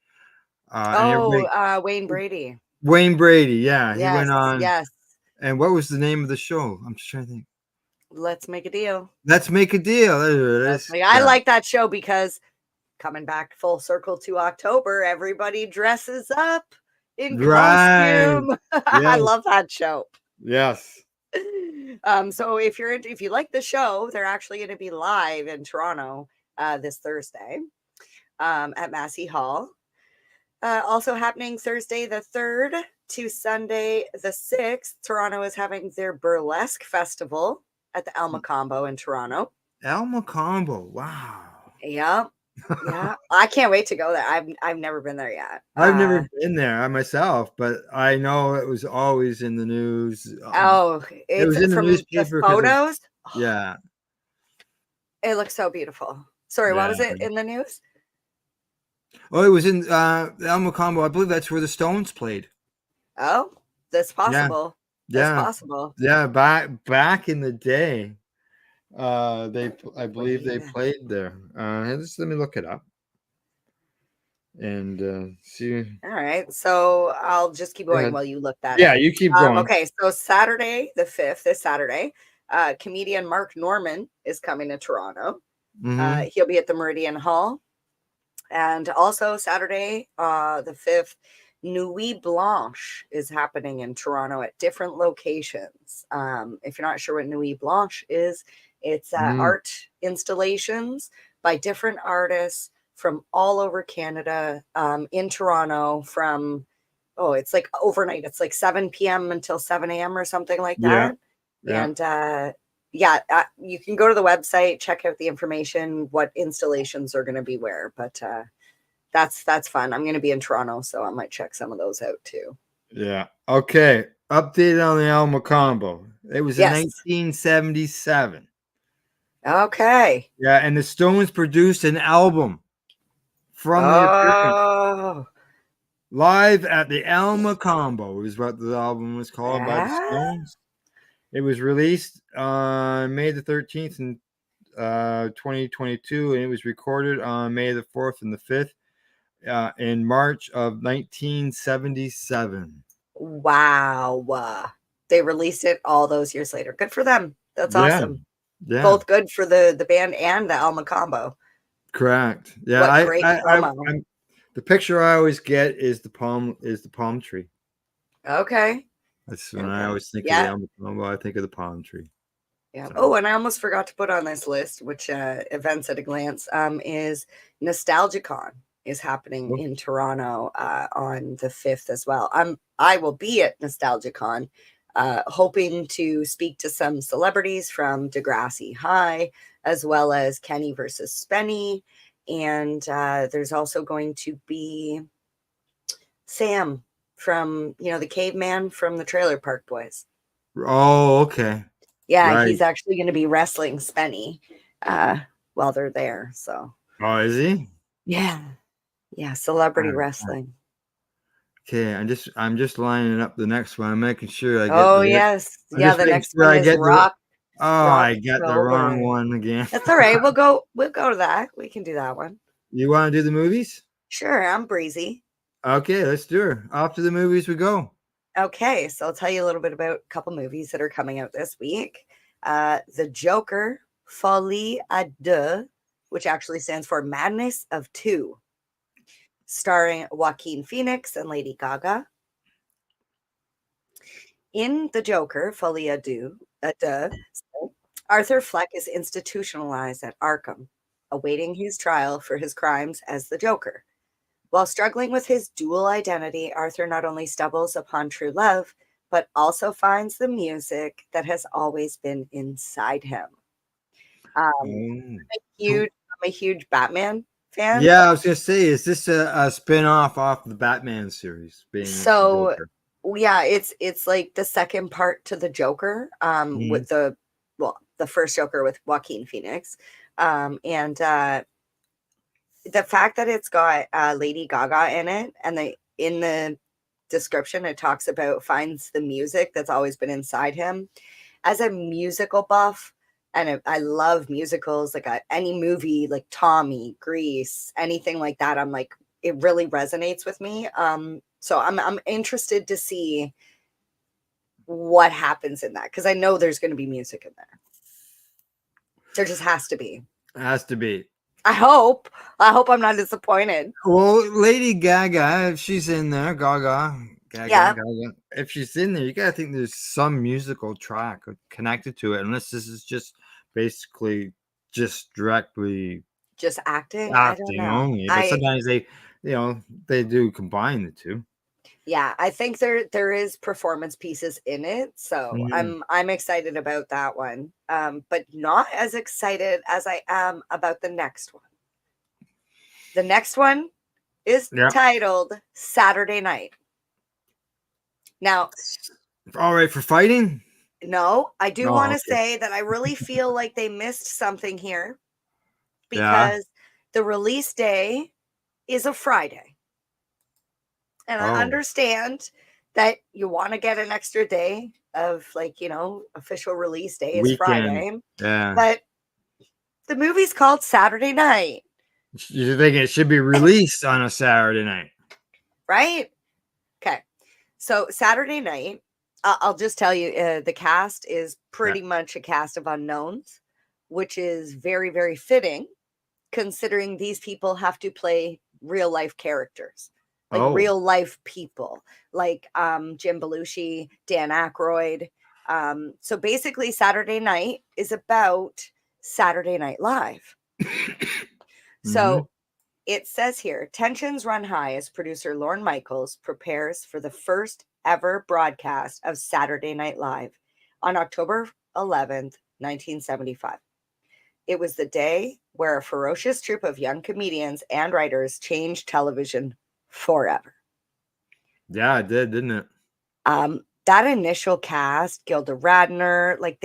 Speaker 1: And everybody,
Speaker 4: Wayne Brady.
Speaker 1: Wayne Brady, yeah, he
Speaker 4: Yes.
Speaker 1: went on.
Speaker 4: Yes.
Speaker 1: And what was the name of the show? I'm just trying to think.
Speaker 4: Let's Make a Deal.
Speaker 1: Let's Make a Deal. There it is.
Speaker 4: I like that show because coming back full circle to October, everybody dresses up in costume. I
Speaker 1: Yes.
Speaker 4: love that show.
Speaker 1: Yes.
Speaker 4: So if you like the show, they're actually going to be live in Toronto this Thursday at Massey Hall. Also happening Thursday the 3rd to Sunday the 6th, Toronto is having their burlesque festival at the Alma Combo in Toronto.
Speaker 1: Alma Combo. Wow.
Speaker 4: Yep. Yeah. I can't wait to go there. I've never been there yet.
Speaker 1: I've never been there myself, but I know it was always in the news.
Speaker 4: It
Speaker 1: was in the
Speaker 4: from
Speaker 1: newspaper.
Speaker 4: The photos.
Speaker 1: Yeah.
Speaker 4: It looks so beautiful. Sorry, what was it in the news?
Speaker 1: Oh, it was in the Alma Combo. I believe that's where the Stones played.
Speaker 4: Oh, that's possible.
Speaker 1: Yeah.
Speaker 4: That's possible.
Speaker 1: Yeah, back in the day. I believe they played there. Let me look it up and see.
Speaker 4: All right, so I'll just keep going while you look that up.
Speaker 1: Yeah, you keep going.
Speaker 4: Okay, so Saturday the 5th, this Saturday, comedian Mark Norman is coming to Toronto.
Speaker 1: Mhm.
Speaker 4: He'll be at the Meridian Hall. And also Saturday, the 5th, Nuit Blanche is happening in Toronto at different locations. If you're not sure what Nuit Blanche is, it's art installations by different artists from all over Canada in Toronto from, it's like overnight. It's like 7 p.m. until 7 a.m. or something like that.
Speaker 1: Yeah.
Speaker 4: And you can go to the website, check out the information, what installations are going to be where. But that's fun. I'm going to be in Toronto, so I might check some of those out too.
Speaker 1: Yeah. Okay. Updated on the Alma Combo. It was in 1977.
Speaker 4: Okay.
Speaker 1: Yeah, and the Stones produced an album from the appearance. Live at the Alma Combo is what the album was called by the Stones. It was released on May the 13th in 2022, and it was recorded on May the 4th and the 5th in March of 1977.
Speaker 4: Wow. They released it all those years later. Good for them. That's awesome.
Speaker 1: Yeah.
Speaker 4: Both good for the band and the Alma Combo.
Speaker 1: Correct. Yeah.
Speaker 4: Great
Speaker 1: the picture I always get is the palm tree.
Speaker 4: Okay.
Speaker 1: That's when I always think of the Alma Combo. I think of the palm tree.
Speaker 4: Yeah. So. Oh, and I almost forgot to put on this list, which events at a glance, is Nostalgicon is happening in Toronto on the 5th as well. I will be at Nostalgicon, hoping to speak to some celebrities from Degrassi High, as well as Kenny versus Spenny. And there's also going to be Sam from, the caveman from the Trailer Park Boys.
Speaker 1: Oh, okay.
Speaker 4: Yeah, right. He's actually going to be wrestling Spenny while they're there. So.
Speaker 1: Oh, is he?
Speaker 4: Yeah. Yeah, celebrity wrestling.
Speaker 1: Okay, I'm just lining up the next one. I'm making sure I get.
Speaker 4: Oh yes, the next one is Rock.
Speaker 1: I got the wrong one again.
Speaker 4: That's all right. We'll go to that. We can do that one.
Speaker 1: You want to do the movies?
Speaker 4: Sure, I'm breezy.
Speaker 1: Okay, let's do it. Off to the movies we go.
Speaker 4: Okay, so I'll tell you a little bit about a couple movies that are coming out this week. The Joker, Folie à Deux, which actually stands for Madness of Two, starring Joaquin Phoenix and Lady Gaga. In The Joker, Folie à Deux, Arthur Fleck is institutionalized at Arkham, awaiting his trial for his crimes as the Joker. While struggling with his dual identity, Arthur not only stumbles upon true love, but also finds the music that has always been inside him. I'm a huge Batman fan.
Speaker 1: Yeah, I was gonna say, is this a spin-off off the Batman series?
Speaker 4: So yeah, it's like the second part to the Joker, with the first Joker with Joaquin Phoenix, and the fact that it's got Lady Gaga in it, and in the description, it talks about finds the music that's always been inside him. As a musical buff, and I love musicals, like any movie like Tommy, Grease, anything like that, I'm like, it really resonates with me. So I'm interested to see what happens in that, because I know there's going to be music in there. There just has to be.
Speaker 1: It has to be.
Speaker 4: I hope I'm not disappointed.
Speaker 1: Well, Lady Gaga, if she's in there, Gaga,
Speaker 4: Yeah.
Speaker 1: Gaga, if she's in there, you gotta think there's some musical track connected to it, unless this is just basically just directly
Speaker 4: Just acting. I don't
Speaker 1: acting
Speaker 4: know.
Speaker 1: only. But sometimes they do combine the two.
Speaker 4: Yeah, I think there is performance pieces in it, so
Speaker 1: Mhm.
Speaker 4: I'm excited about that one. But not as excited as I am about the next one. The next one is
Speaker 1: Yeah.
Speaker 4: titled Saturday Night. Now,
Speaker 1: All right for fighting.
Speaker 4: no, I do
Speaker 1: Oh,
Speaker 4: want to
Speaker 1: okay.
Speaker 4: say that I really feel like they missed something here,
Speaker 1: Yeah.
Speaker 4: because the release day is a Friday. And I
Speaker 1: Oh,
Speaker 4: understand that you want to get an extra day of, like, official release day is
Speaker 1: weekend.
Speaker 4: Friday,
Speaker 1: Yeah.
Speaker 4: but the movie's called Saturday Night,
Speaker 1: You think it should be released on a Saturday night?
Speaker 4: right? Okay. So Saturday Night, I'll just tell you, the cast is pretty much a cast of unknowns, which is very, very fitting considering these people have to play real life characters. Like
Speaker 1: Oh.
Speaker 4: real life people, like Jim Belushi, Dan Aykroyd. So basically, Saturday Night is about Saturday Night Live. So it says here, tensions run high as producer Lorne Michaels prepares for the first ever broadcast of Saturday Night Live on October 11th, 1975. It was the day where a ferocious troupe of young comedians and writers changed television forever.
Speaker 1: Yeah, it did, didn't it?
Speaker 4: That initial cast, Gilda Radner, like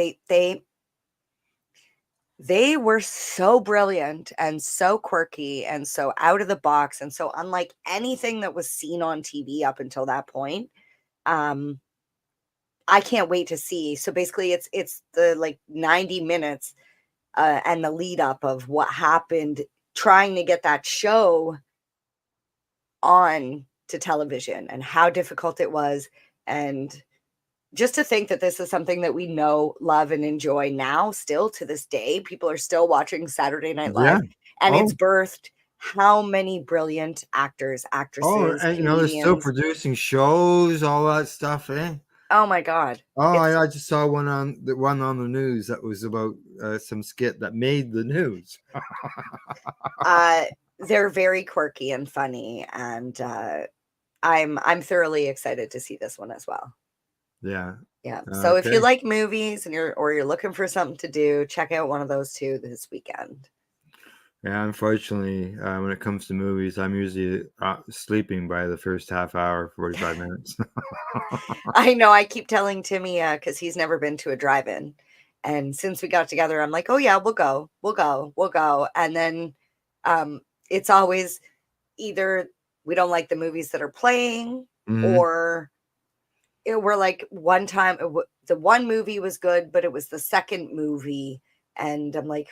Speaker 4: they were so brilliant and so quirky and so out of the box and so unlike anything that was seen on TV up until that point. I can't wait to see. So basically it's the like 90 minutes and the lead up of what happened trying to get that show on to television and how difficult it was. And just to think that this is something that we know, love, and enjoy now, still to this day, people are still watching Saturday Night Live, and it's birthed how many brilliant actors, actresses,
Speaker 1: and they're still
Speaker 4: comedians.
Speaker 1: producing shows, all that stuff, eh?
Speaker 4: Oh my God.
Speaker 1: Oh, I just saw one on the news that was about some skit that made the news.
Speaker 4: They're very quirky and funny, and I'm thoroughly excited to see this one as well.
Speaker 1: Yeah.
Speaker 4: So if you like movies and you're looking for something to do, check out one of those two this weekend.
Speaker 1: Yeah, unfortunately, when it comes to movies, I'm usually sleeping by the first half hour, 45 minutes.
Speaker 4: I know. I keep telling Timmy because he's never been to a drive-in, and since we got together, I'm like, oh yeah, we'll go, and then it's always either we don't like the movies that are playing, or we're like, one time the one movie was good, but it was the second movie, and I'm like,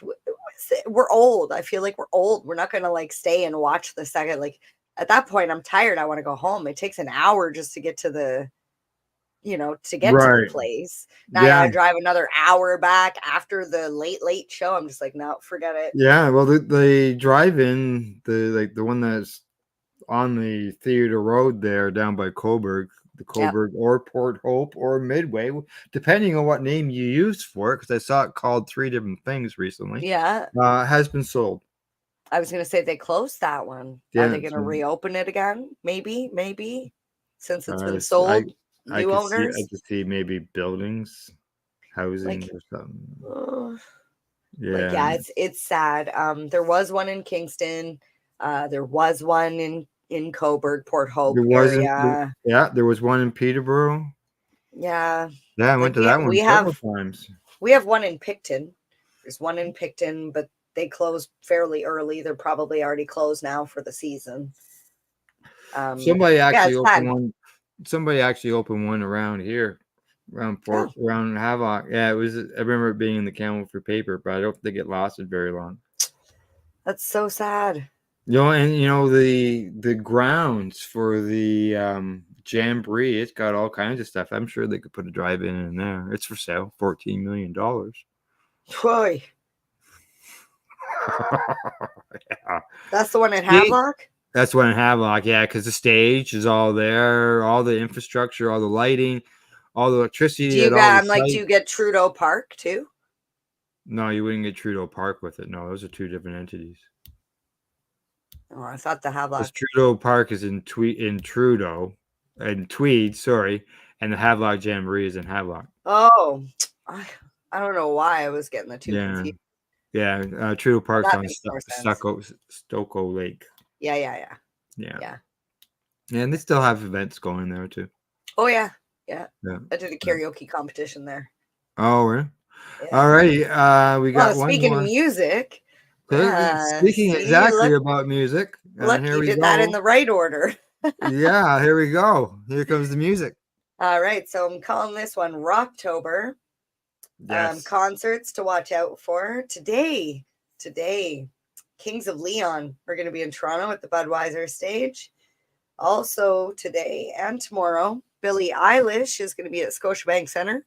Speaker 4: we're old. I feel like we're old. We're not gonna like stay and watch the second. Like at that point, I'm tired. I want to go home. It takes an hour just to get to the to the place. Now I gotta drive another hour back after the late show. I'm just like, no, forget it.
Speaker 1: Yeah, well, the drive-in, the one that's on the theater road there down by Coburg, the Coburg or Port Hope or Midway, depending on what name you use for it, because I saw it called 3 different things recently.
Speaker 4: Yeah,
Speaker 1: has been sold.
Speaker 4: I was gonna say they closed that one. Are they gonna reopen it again? Maybe since it's been sold. New owners.
Speaker 1: I could see maybe buildings, housing or something.
Speaker 4: Yeah, it's sad. There was one in Kingston. There was one in Coburg, Port Hope area.
Speaker 1: There was one in Peterborough.
Speaker 4: Yeah,
Speaker 1: I went to that one several times.
Speaker 4: We have one in Picton. There's one in Picton, but they closed fairly early. They're probably already closed now for the season.
Speaker 1: Somebody actually opened one. somebody actually opened one around here, around Havelock. Yeah, it was. I remember it being in the Camel for paper, but I don't think it lasted very long.
Speaker 4: That's so sad.
Speaker 1: And the grounds for the Jamboree, it's got all kinds of stuff. I'm sure they could put a drive-in in there. It's for sale, $14 million.
Speaker 4: Troy.
Speaker 1: Yeah.
Speaker 4: That's the one in Havelock?
Speaker 1: That's one in Havelock, yeah, because the stage is all there, all the infrastructure, all the lighting, all the electricity.
Speaker 4: Do you get Trudeau Park too?
Speaker 1: No, you wouldn't get Trudeau Park with it. No, those are two different entities.
Speaker 4: Oh, I thought the Havelock.
Speaker 1: Trudeau Park is in Tweed, sorry, and the Havelock Jamboree is in Havelock.
Speaker 4: Oh, I don't know why I was getting the two confused.
Speaker 1: Yeah, Trudeau Park's on Stoco Lake.
Speaker 4: Yeah.
Speaker 1: And they still have events going there too.
Speaker 4: Oh yeah. I did a karaoke competition there.
Speaker 1: Oh, really?
Speaker 4: Yeah.
Speaker 1: All righty. We got one
Speaker 4: speaking
Speaker 1: more.
Speaker 4: of music.
Speaker 1: Speaking exactly about music.
Speaker 4: Look, you did that in the right order.
Speaker 1: Yeah, here we go. Here comes the music.
Speaker 4: All right, so I'm calling this one Rocktober.
Speaker 1: Yes.
Speaker 4: Concerts to watch out for today. Kings of Leon are going to be in Toronto at the Budweiser stage. Also today and tomorrow, Billie Eilish is going to be at Scotiabank Center,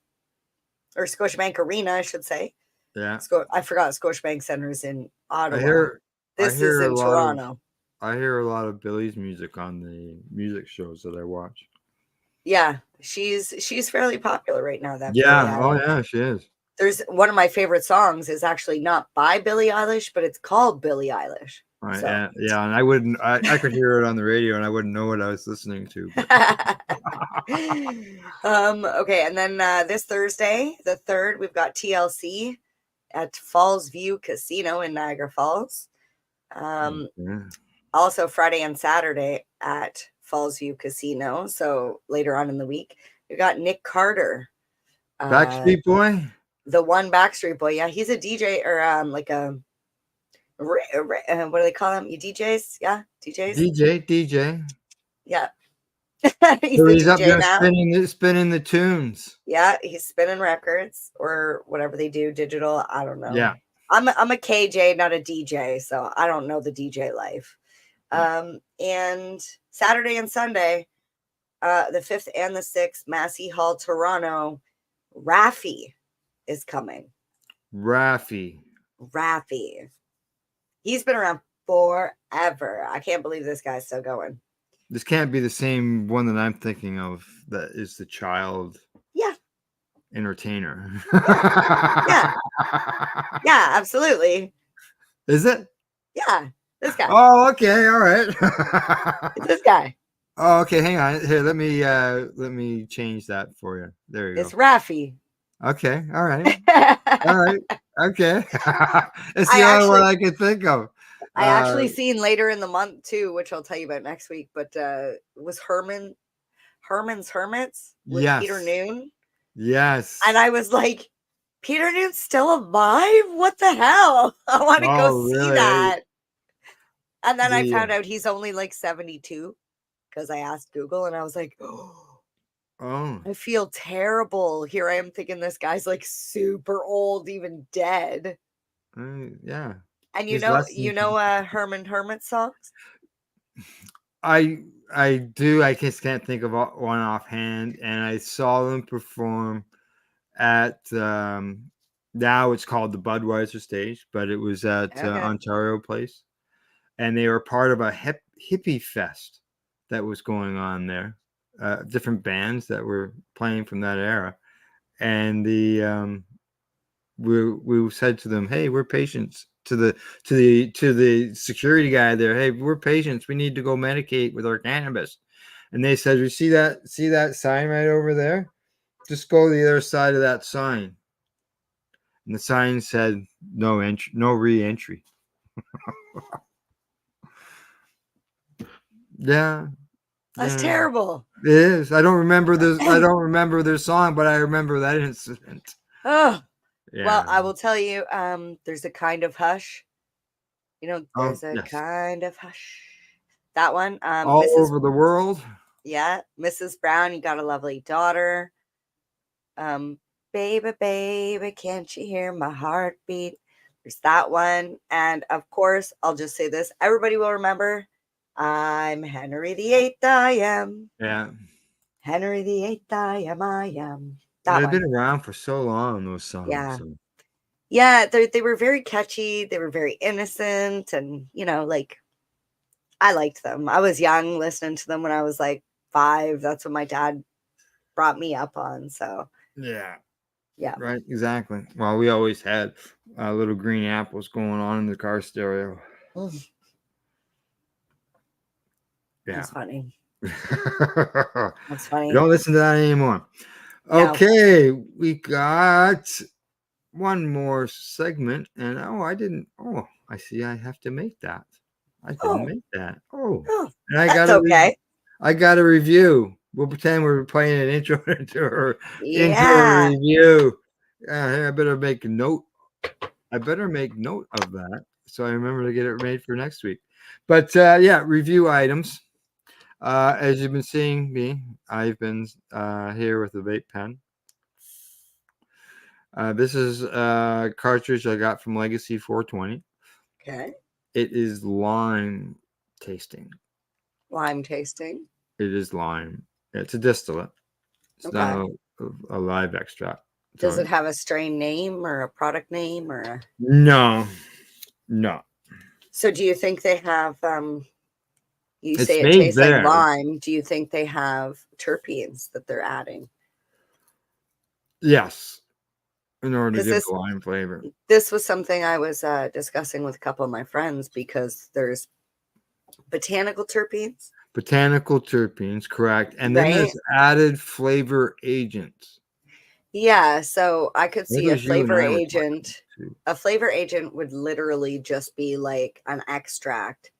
Speaker 4: or Scotiabank Arena, I should say.
Speaker 1: Yeah.
Speaker 4: I forgot Scotiabank Center is in Ottawa. This is in Toronto.
Speaker 1: I hear a lot of Billie's music on the music shows that I watch.
Speaker 4: Yeah, she's fairly popular right now.
Speaker 1: Yeah, she is.
Speaker 4: There's one of my favorite songs is actually not by Billie Eilish, but it's called Billie Eilish.
Speaker 1: Right, so. Yeah, and I could hear it on the radio and I wouldn't know what I was listening to.
Speaker 4: Okay, and then this Thursday, the 3rd, we've got TLC at Falls View Casino in Niagara Falls. Also Friday and Saturday at Falls View Casino. So later on in the week, we got Nick Carter.
Speaker 1: Backstreet Boy?
Speaker 4: The one Backstreet Boy. Yeah, he's a DJ or what do they call them? You DJs? Yeah, DJs?
Speaker 1: DJ.
Speaker 4: Yeah.
Speaker 1: he's up there spinning the tunes.
Speaker 4: Yeah, he's spinning records or whatever they do, digital. I don't know.
Speaker 1: Yeah.
Speaker 4: I'm a KJ, not a DJ, so I don't know the DJ life. And Saturday and Sunday, the 5th and the 6th, Massey Hall, Toronto, Raffi is coming.
Speaker 1: Raffi.
Speaker 4: He's been around forever. I can't believe this guy's still going.
Speaker 1: This can't be the same one that I'm thinking of that is the child entertainer.
Speaker 4: Yeah, absolutely.
Speaker 1: Is it?
Speaker 4: Yeah, this guy.
Speaker 1: Oh, okay, all right.
Speaker 4: It's this guy.
Speaker 1: Oh, okay, hang on. Here, let me change that for you. There you go.
Speaker 4: It's Raffi.
Speaker 1: Okay, all right. All right. Okay. It's the only one I could think of.
Speaker 4: I actually seen later in the month too, which I'll tell you about next week, but it was Herman's Hermits with Peter Noon.
Speaker 1: Yes.
Speaker 4: And I was like, Peter Noon's still alive? What the hell? I want to go see that. And then I found out he's only like 72 because I asked Google and I was like, oh, I feel terrible. Here I am thinking this guy's like super old, even dead.
Speaker 1: Yeah.
Speaker 4: And you know Herman Hermit songs?
Speaker 1: I do. I just can't think of one offhand. And I saw them perform at now it's called the Budweiser stage, but it was at Ontario Place, and they were part of a hippie fest that was going on there. Different bands that were playing from that era, and we said to them, "Hey, we're patients." To the security guy there, "Hey, we're patients. We need to go medicate with our cannabis." And they said, "You see that sign right over there? Just go to the other side of that sign." And the sign said, "No entry, no re-entry." Yeah.
Speaker 4: That's terrible.
Speaker 1: It is. I don't remember their song, but I remember that incident.
Speaker 4: Oh. Yeah. Well, I will tell you, there's a kind of hush. There's a kind of hush. That one.
Speaker 1: Over the world.
Speaker 4: Yeah, Mrs. Brown, you got a lovely daughter. Baby, baby, can't you hear my heartbeat? There's that one. And of course, I'll just say this. Everybody will remember, I'm Henry VIII, I am.
Speaker 1: Yeah.
Speaker 4: Henry VIII, I am. That
Speaker 1: They've
Speaker 4: one.
Speaker 1: been around for so long, those songs.
Speaker 4: Yeah.
Speaker 1: So.
Speaker 4: Yeah, they were very catchy. They were very innocent. And, like, I liked them. I was young listening to them when I was like 5. That's what my dad brought me up on. So,
Speaker 1: Yeah.
Speaker 4: yeah.
Speaker 1: Right. Exactly. Well, we always had little green apples going on in the car stereo.
Speaker 4: Mm,
Speaker 1: Yeah.
Speaker 4: That's funny.
Speaker 1: You
Speaker 4: That's funny.
Speaker 1: don't listen to that anymore.
Speaker 4: No.
Speaker 1: Okay. We got one more segment. And I see I have to make that. I didn't make that. Oh. And I
Speaker 4: That's
Speaker 1: got
Speaker 4: okay.
Speaker 1: I got a review. We'll pretend we're playing an intro into her
Speaker 4: Yeah.
Speaker 1: review. Yeah, I better make note. I better make note of that so I remember to get it made for next week. But yeah, review items. As you've been seeing me, I've been here with a vape pen. This is a cartridge I got from Legacy 420.
Speaker 4: Okay.
Speaker 1: It is lime tasting.
Speaker 4: Lime tasting.
Speaker 1: It is lime. It's a distillate. It's not a live extract.
Speaker 4: Does
Speaker 1: So-
Speaker 4: it have a strain name or a product name or a...
Speaker 1: No.
Speaker 4: So do you think they have you
Speaker 1: It's
Speaker 4: say it
Speaker 1: made
Speaker 4: tastes
Speaker 1: there.
Speaker 4: like lime. Do you think they have terpenes that they're adding?
Speaker 1: Yes. In order to
Speaker 4: 'Cause
Speaker 1: give
Speaker 4: this-
Speaker 1: the lime flavor.
Speaker 4: This was something I was discussing with a couple of my friends because there's botanical terpenes.
Speaker 1: Botanical terpenes, correct. And then there's added flavor agents.
Speaker 4: Yeah, so I could see a
Speaker 1: Those you and
Speaker 4: flavor
Speaker 1: I were talking
Speaker 4: agent.
Speaker 1: to.
Speaker 4: A flavor agent would literally just be like an extract,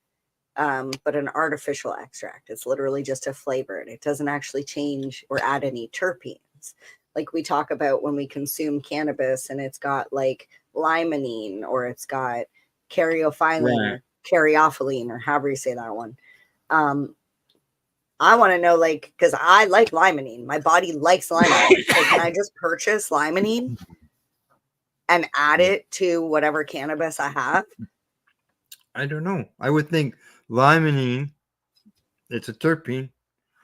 Speaker 4: but an artificial extract. It's literally just a flavor, and it doesn't actually change or add any terpenes. Like we talk about when we consume cannabis, and it's got like limonene or it's got caryophyllene or caryophyllene or however you say that one. I want to know, like, because I like limonene. My body likes limonene. So can I just purchase limonene and add it to whatever cannabis I have?
Speaker 1: I don't know. I would think limonene, it's a terpene,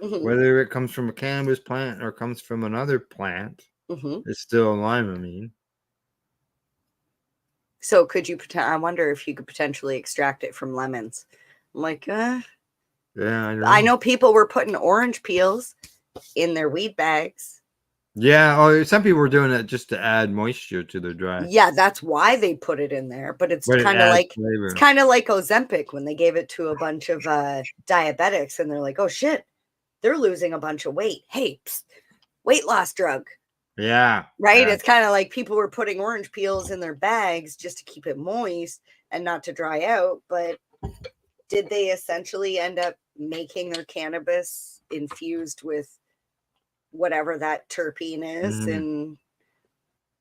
Speaker 4: Mhm,
Speaker 1: whether it comes from a cannabis plant or comes from another plant,
Speaker 4: mhm.
Speaker 1: it's still limonene.
Speaker 4: So could you I wonder if you could potentially extract it from lemons. I'm like,
Speaker 1: Yeah,
Speaker 4: I know people were putting orange peels in their weed bags.
Speaker 1: Yeah, oh, some people were doing it just to add moisture to their dry.
Speaker 4: Yeah, that's why they put it in there. But it's
Speaker 1: But it
Speaker 4: kind of
Speaker 1: adds
Speaker 4: like
Speaker 1: flavor.
Speaker 4: it's kind of like Ozempic when they gave it to a bunch of diabetics, and they're like, "Oh shit, they're losing a bunch of weight. Hey, psst, weight loss drug."
Speaker 1: Yeah.
Speaker 4: Right?
Speaker 1: yeah.
Speaker 4: It's kind of like people were putting orange peels in their bags just to keep it moist and not to dry out. But did they essentially end up making their cannabis infused with whatever that terpene is?
Speaker 1: Mhm.
Speaker 4: And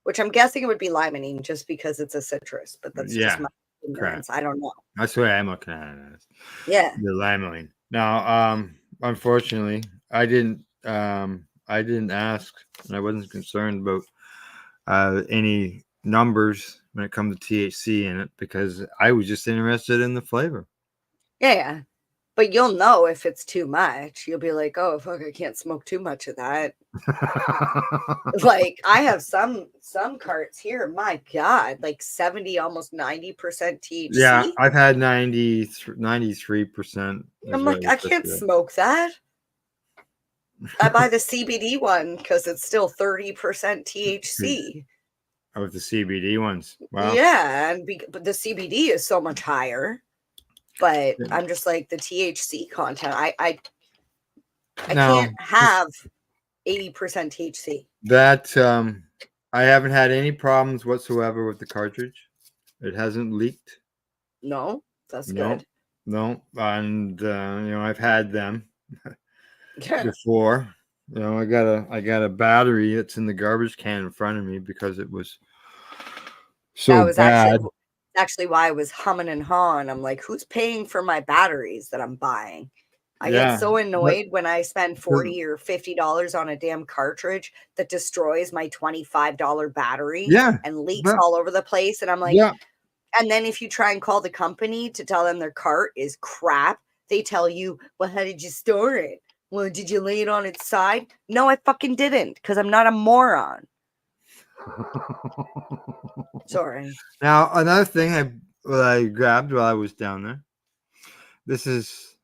Speaker 4: which I'm guessing it would be limonene just because it's a citrus, but that's
Speaker 1: Yeah,
Speaker 4: just my ignorance. I don't know.
Speaker 1: That's the way I'm looking at it.
Speaker 4: Yeah.
Speaker 1: The limonene. Now, unfortunately, I didn't ask, and I wasn't concerned about any numbers when it comes to THC in it because I was just interested in the flavor.
Speaker 4: Yeah. But you'll know if it's too much. You'll be like, oh, fuck, I can't smoke too much of that. Like I have some carts here. My God, like 70, almost 90% THC.
Speaker 1: Yeah, I've had 93%.
Speaker 4: I'm like, I can't smoke that. I buy the CBD one because it's still 30% THC.
Speaker 1: Of the CBD ones. Wow.
Speaker 4: Yeah, and but the CBD is so much higher. But
Speaker 1: Yeah.
Speaker 4: I'm just like the THC content. I
Speaker 1: No,
Speaker 4: can't have 80% THC.
Speaker 1: That I haven't had any problems whatsoever with the cartridge. It hasn't leaked.
Speaker 4: No, that's
Speaker 1: No.
Speaker 4: good.
Speaker 1: No, and I've had them
Speaker 4: Yeah.
Speaker 1: before. I got a battery that's in the garbage can in front of me because it was so
Speaker 4: That was
Speaker 1: bad.
Speaker 4: actually why I was humming and hawing. I'm like, who's paying for my batteries that I'm buying? I get
Speaker 1: Yeah,
Speaker 4: so
Speaker 1: but
Speaker 4: annoyed when I spend
Speaker 1: the-
Speaker 4: $40 or $50 on a damn cartridge that destroys my $25 battery
Speaker 1: yeah,
Speaker 4: and leaks
Speaker 1: but
Speaker 4: all over the place. And I'm like,
Speaker 1: yeah,
Speaker 4: and then if you try and call the company to tell them their cart is crap, they tell you, well, how did you store it? Well, did you lay it on its side? No, I fucking didn't, because I'm not a moron. Sorry.
Speaker 1: Now another thing I grabbed while I was down there. This is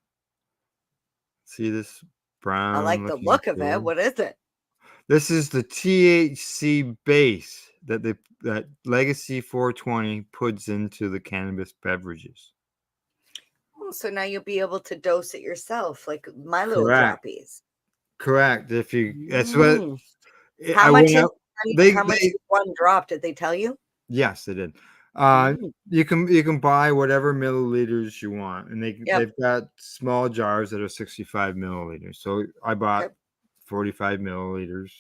Speaker 1: see this
Speaker 4: I
Speaker 1: brown
Speaker 4: like the
Speaker 1: looking
Speaker 4: look of it.
Speaker 1: fluid?
Speaker 4: What is it?
Speaker 1: This is the THC base that Legacy 420 puts into the cannabis beverages.
Speaker 4: Oh, so now you'll be able to dose it yourself, like my little
Speaker 1: Correct.
Speaker 4: droppies.
Speaker 1: Correct. If you that's what
Speaker 4: Mm.
Speaker 1: I
Speaker 4: How
Speaker 1: went
Speaker 4: much
Speaker 1: out.
Speaker 4: how much
Speaker 1: They
Speaker 4: is one drop? Did they tell you?
Speaker 1: yes, they did.
Speaker 4: Mm.
Speaker 1: You can buy whatever milliliters you want, and
Speaker 4: Yep.
Speaker 1: they've got small jars that are 65 milliliters. So I bought
Speaker 4: Yep.
Speaker 1: 45 milliliters,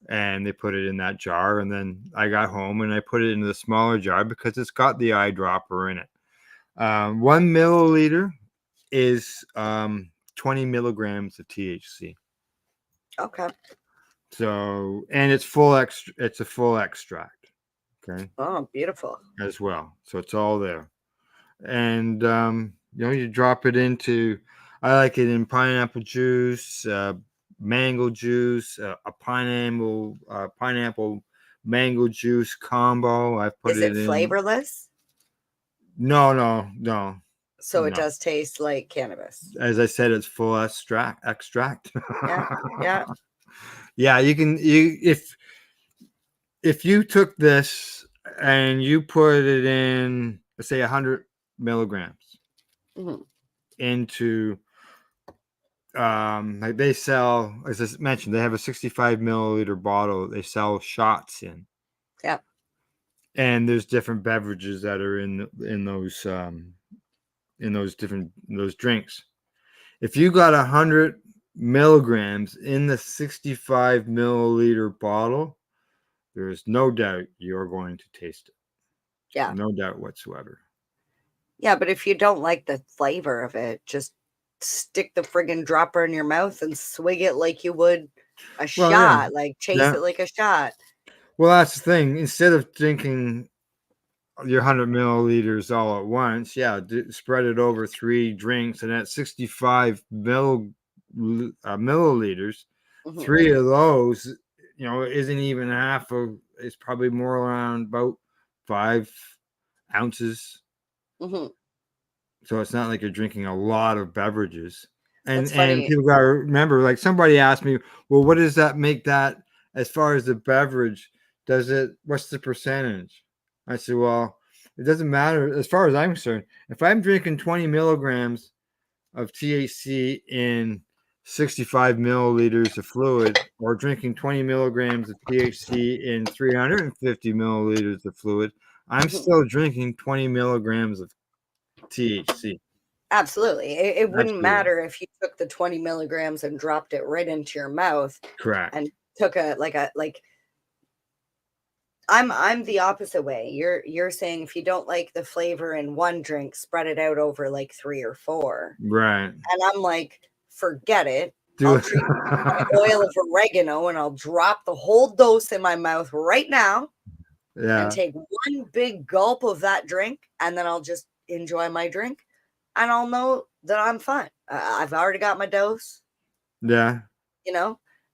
Speaker 1: and they put it in that jar. And then I got home and I put it into the smaller jar because it's got the eyedropper in it. 1 milliliter is 20 milligrams of THC.
Speaker 4: Okay.
Speaker 1: So, and it's full extra. It's a full extract. Okay.
Speaker 4: Oh, beautiful.
Speaker 1: As well. So it's all there. And you drop it into I like it in pineapple juice, mango juice, a pineapple mango juice combo. I've put
Speaker 4: Is
Speaker 1: it
Speaker 4: it
Speaker 1: in.
Speaker 4: flavorless?
Speaker 1: No.
Speaker 4: So it
Speaker 1: No.
Speaker 4: does taste like cannabis.
Speaker 1: As I said, it's full extract.
Speaker 4: Yeah. Yeah.
Speaker 1: Yeah, if you took this and you put it in, let's say 100 milligrams
Speaker 4: Mhm.
Speaker 1: into like they sell, as I mentioned, they have a 65 milliliter bottle they sell shots in.
Speaker 4: Yeah.
Speaker 1: And there's different beverages that are in those drinks. If you got 100 milligrams in the 65 milliliter bottle, there is no doubt you're going to taste it.
Speaker 4: Yeah.
Speaker 1: No doubt whatsoever.
Speaker 4: Yeah, but if you don't like the flavor of it, just stick the friggin' dropper in your mouth and swig it like you would a
Speaker 1: Well,
Speaker 4: shot, like chase
Speaker 1: yeah.
Speaker 4: it like a shot.
Speaker 1: Well, that's the thing. Instead of drinking your 100 milliliters all at once, spread it over 3 drinks, and at 65 milliliters,
Speaker 4: Mhm.
Speaker 1: 3 of those, isn't even half of. It's probably more around about 5 ounces.
Speaker 4: Mhm.
Speaker 1: So it's not like you're drinking a lot of beverages. And
Speaker 4: That's funny.
Speaker 1: people gotta remember, like somebody asked me, well, what does that make that as far as the beverage? What's the percentage? I said, well, it doesn't matter as far as I'm concerned. If I'm drinking 20 milligrams of THC in 65 milliliters of fluid, or drinking 20 milligrams of THC in 350 milliliters of fluid, I'm
Speaker 4: Mhm.
Speaker 1: still drinking 20 milligrams of THC.
Speaker 4: Absolutely. It wouldn't
Speaker 1: Absolutely.
Speaker 4: matter if you took the 20 milligrams and dropped it right into your mouth
Speaker 1: Correct.
Speaker 4: and took I'm the opposite way. You're saying if you don't like the flavor in one drink, spread it out over like 3 or 4.
Speaker 1: Right.
Speaker 4: And I'm like, forget it.
Speaker 1: Do
Speaker 4: I'll
Speaker 1: it.
Speaker 4: treat my oil of oregano and I'll drop the whole dose in my mouth right now
Speaker 1: Yeah.
Speaker 4: and take one big gulp of that drink, and then I'll just enjoy my drink and I'll know that I'm fine. I've already got my dose,
Speaker 1: Yeah.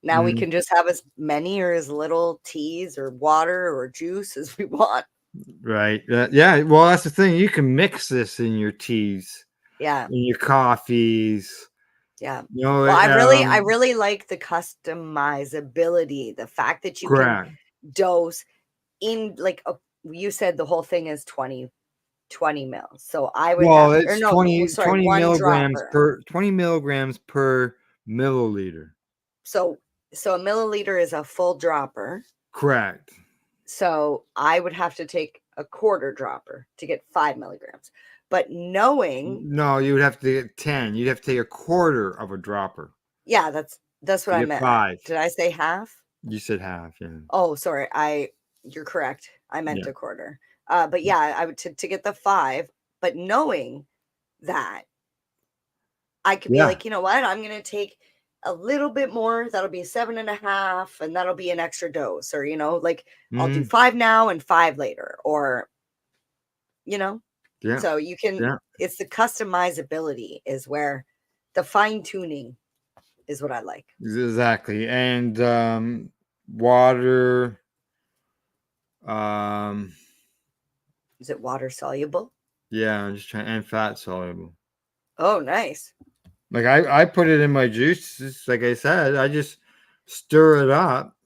Speaker 4: Now we
Speaker 1: Mhm.
Speaker 4: can just have as many or as little teas or water or juice as we want.
Speaker 1: Right. Yeah. Well, that's the thing. You can mix this in your teas,
Speaker 4: Yeah.
Speaker 1: in your coffees.
Speaker 4: Yeah.
Speaker 1: Well,
Speaker 4: I really like the customizability, the fact that you
Speaker 1: correct.
Speaker 4: can dose in you said the whole thing is 20 mils. So I would
Speaker 1: Well,
Speaker 4: have, or
Speaker 1: it's
Speaker 4: no,
Speaker 1: 20
Speaker 4: sorry, one
Speaker 1: milligrams
Speaker 4: dropper.
Speaker 1: 20 milligrams per milliliter.
Speaker 4: So a milliliter is a full dropper.
Speaker 1: Correct.
Speaker 4: So I would have to take a quarter dropper to get 5 milligrams. But knowing,
Speaker 1: No, you would have to get 10. You'd have to take a quarter of a dropper.
Speaker 4: yeah, that's what
Speaker 1: to
Speaker 4: I
Speaker 1: get
Speaker 4: meant.
Speaker 1: 5.
Speaker 4: Did I say half?
Speaker 1: You said half. Yeah.
Speaker 4: Oh, sorry. You're correct. I meant
Speaker 1: Yeah.
Speaker 4: a quarter. But yeah, I would to get the 5, but knowing that I could be
Speaker 1: Yeah.
Speaker 4: like, you know what? I'm going to take a little bit more. That'll be 7.5, and that'll be an extra dose. Or, like I'll do
Speaker 1: Mhm.
Speaker 4: 5 now and 5 later. Or,
Speaker 1: Yeah.
Speaker 4: so you can,
Speaker 1: Yeah.
Speaker 4: it's the customizability is where the fine tuning is what I like.
Speaker 1: Exactly. And water. Um,
Speaker 4: Is it water soluble?
Speaker 1: yeah, I'm just trying, and fat soluble.
Speaker 4: Oh, nice.
Speaker 1: Like I put it in my juice. Just like I said, I just stir it up.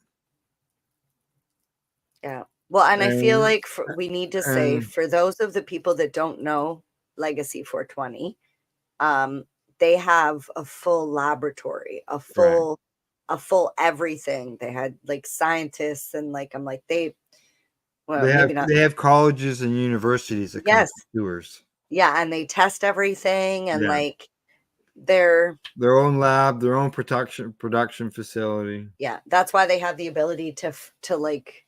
Speaker 4: Yeah. Well, and I feel
Speaker 1: And
Speaker 4: like we need to say,
Speaker 1: and
Speaker 4: for those of the people that don't know Legacy 420, they have a full laboratory, a full everything. They had like scientists and like, I'm like, well,
Speaker 1: they have
Speaker 4: maybe not.
Speaker 1: they have colleges and universities that come
Speaker 4: Yes.
Speaker 1: as tours.
Speaker 4: Yeah. And they test everything and
Speaker 1: Yeah.
Speaker 4: like they're,
Speaker 1: Their own lab, their own production facility.
Speaker 4: yeah, that's why they have the ability to like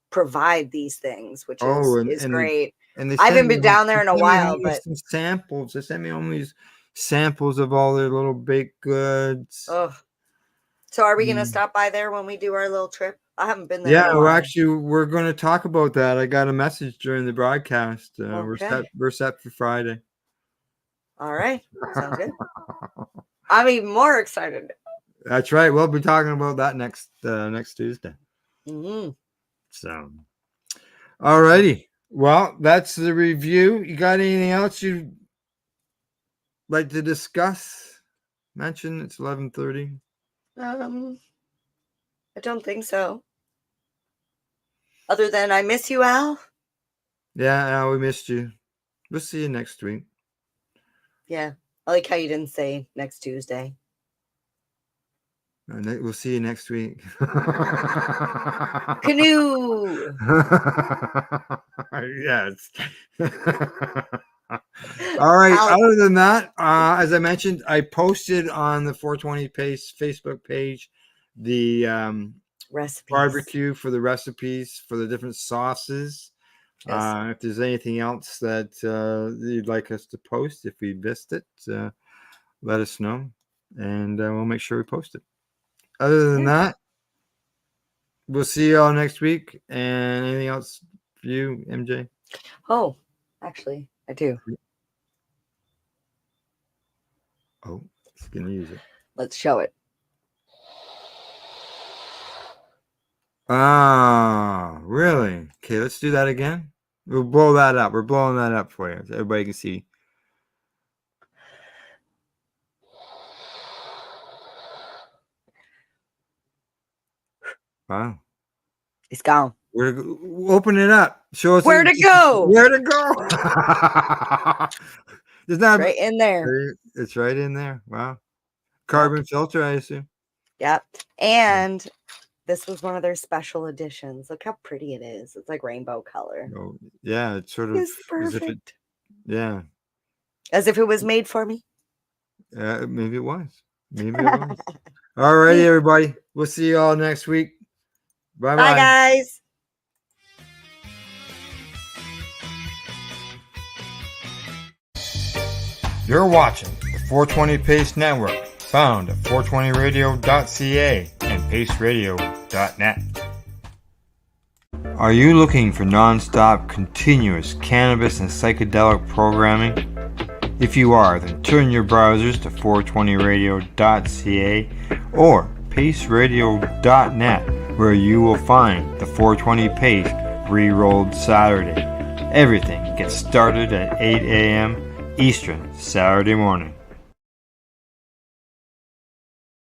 Speaker 4: provide these things, which
Speaker 1: Oh,
Speaker 4: is
Speaker 1: and
Speaker 4: great.
Speaker 1: they
Speaker 4: I haven't
Speaker 1: send me
Speaker 4: been down there in a
Speaker 1: they send me
Speaker 4: while,
Speaker 1: home with
Speaker 4: but
Speaker 1: some samples. They sent me home these samples of all their little baked goods.
Speaker 4: oh, so are we going to
Speaker 1: Mm.
Speaker 4: stop by there when we do our little trip? I haven't been there.
Speaker 1: Yeah,
Speaker 4: in a
Speaker 1: well,
Speaker 4: while.
Speaker 1: actually, we're going to talk about that. I got a message during the broadcast.
Speaker 4: Okay.
Speaker 1: We're set for Friday.
Speaker 4: All right. Sounds good. I'm even more excited.
Speaker 1: That's right. We'll be talking about that next Tuesday.
Speaker 4: Mm-hmm.
Speaker 1: So, alrighty. Well, that's the review. You got anything else you'd like to discuss? Mention it's 11:30.
Speaker 4: I don't think so. Other than I miss you, Al.
Speaker 1: Yeah, we missed you. We'll see you next week.
Speaker 4: Yeah. I like how you didn't say next Tuesday.
Speaker 1: We'll see you next week.
Speaker 4: Canoe.
Speaker 1: Yes. All right.
Speaker 4: Al-
Speaker 1: Other than that, as I mentioned, I posted on the 420 Pace Facebook page the
Speaker 4: Recipes.
Speaker 1: barbecue for the recipes for the different sauces.
Speaker 4: Yes.
Speaker 1: If there's anything else that you'd like us to post, if we missed it, let us know, and we'll make sure we post it. Other than that, we'll see you all next week. And anything else for you, MJ?
Speaker 4: Oh, actually, I do.
Speaker 1: Oh, he's gonna use it.
Speaker 4: Let's show it.
Speaker 1: Ah, really? Okay, let's do that again. We'll blow that up. We're blowing that up for you so everybody can see. Wow.
Speaker 4: It's gone.
Speaker 1: Where to go? Open it up. Show us
Speaker 4: Where to go?
Speaker 1: Where to go? There's not
Speaker 4: Right in there.
Speaker 1: It's right in there. Wow. Carbon filter, I assume.
Speaker 4: Yep. And this was one of their special editions. Look how pretty it is. It's like rainbow color.
Speaker 1: Oh, yeah, it's sort of
Speaker 4: It's
Speaker 1: as if it,
Speaker 4: perfect.
Speaker 1: yeah.
Speaker 4: As if it was made for me.
Speaker 1: Maybe it was. Maybe it was. All righty, everybody. We'll see you all next week. Bye
Speaker 4: Bye, guys.
Speaker 1: You're watching the 420 Pace Network, found at 420radio.ca and paceradio.net. Are you looking for non-stop, continuous cannabis and psychedelic programming? If you are, then turn your browsers to 420radio.ca or paceradio.net, where you will find the 420 Pace re-rolled Saturday. Everything gets started at 8 a.m. Eastern Saturday morning.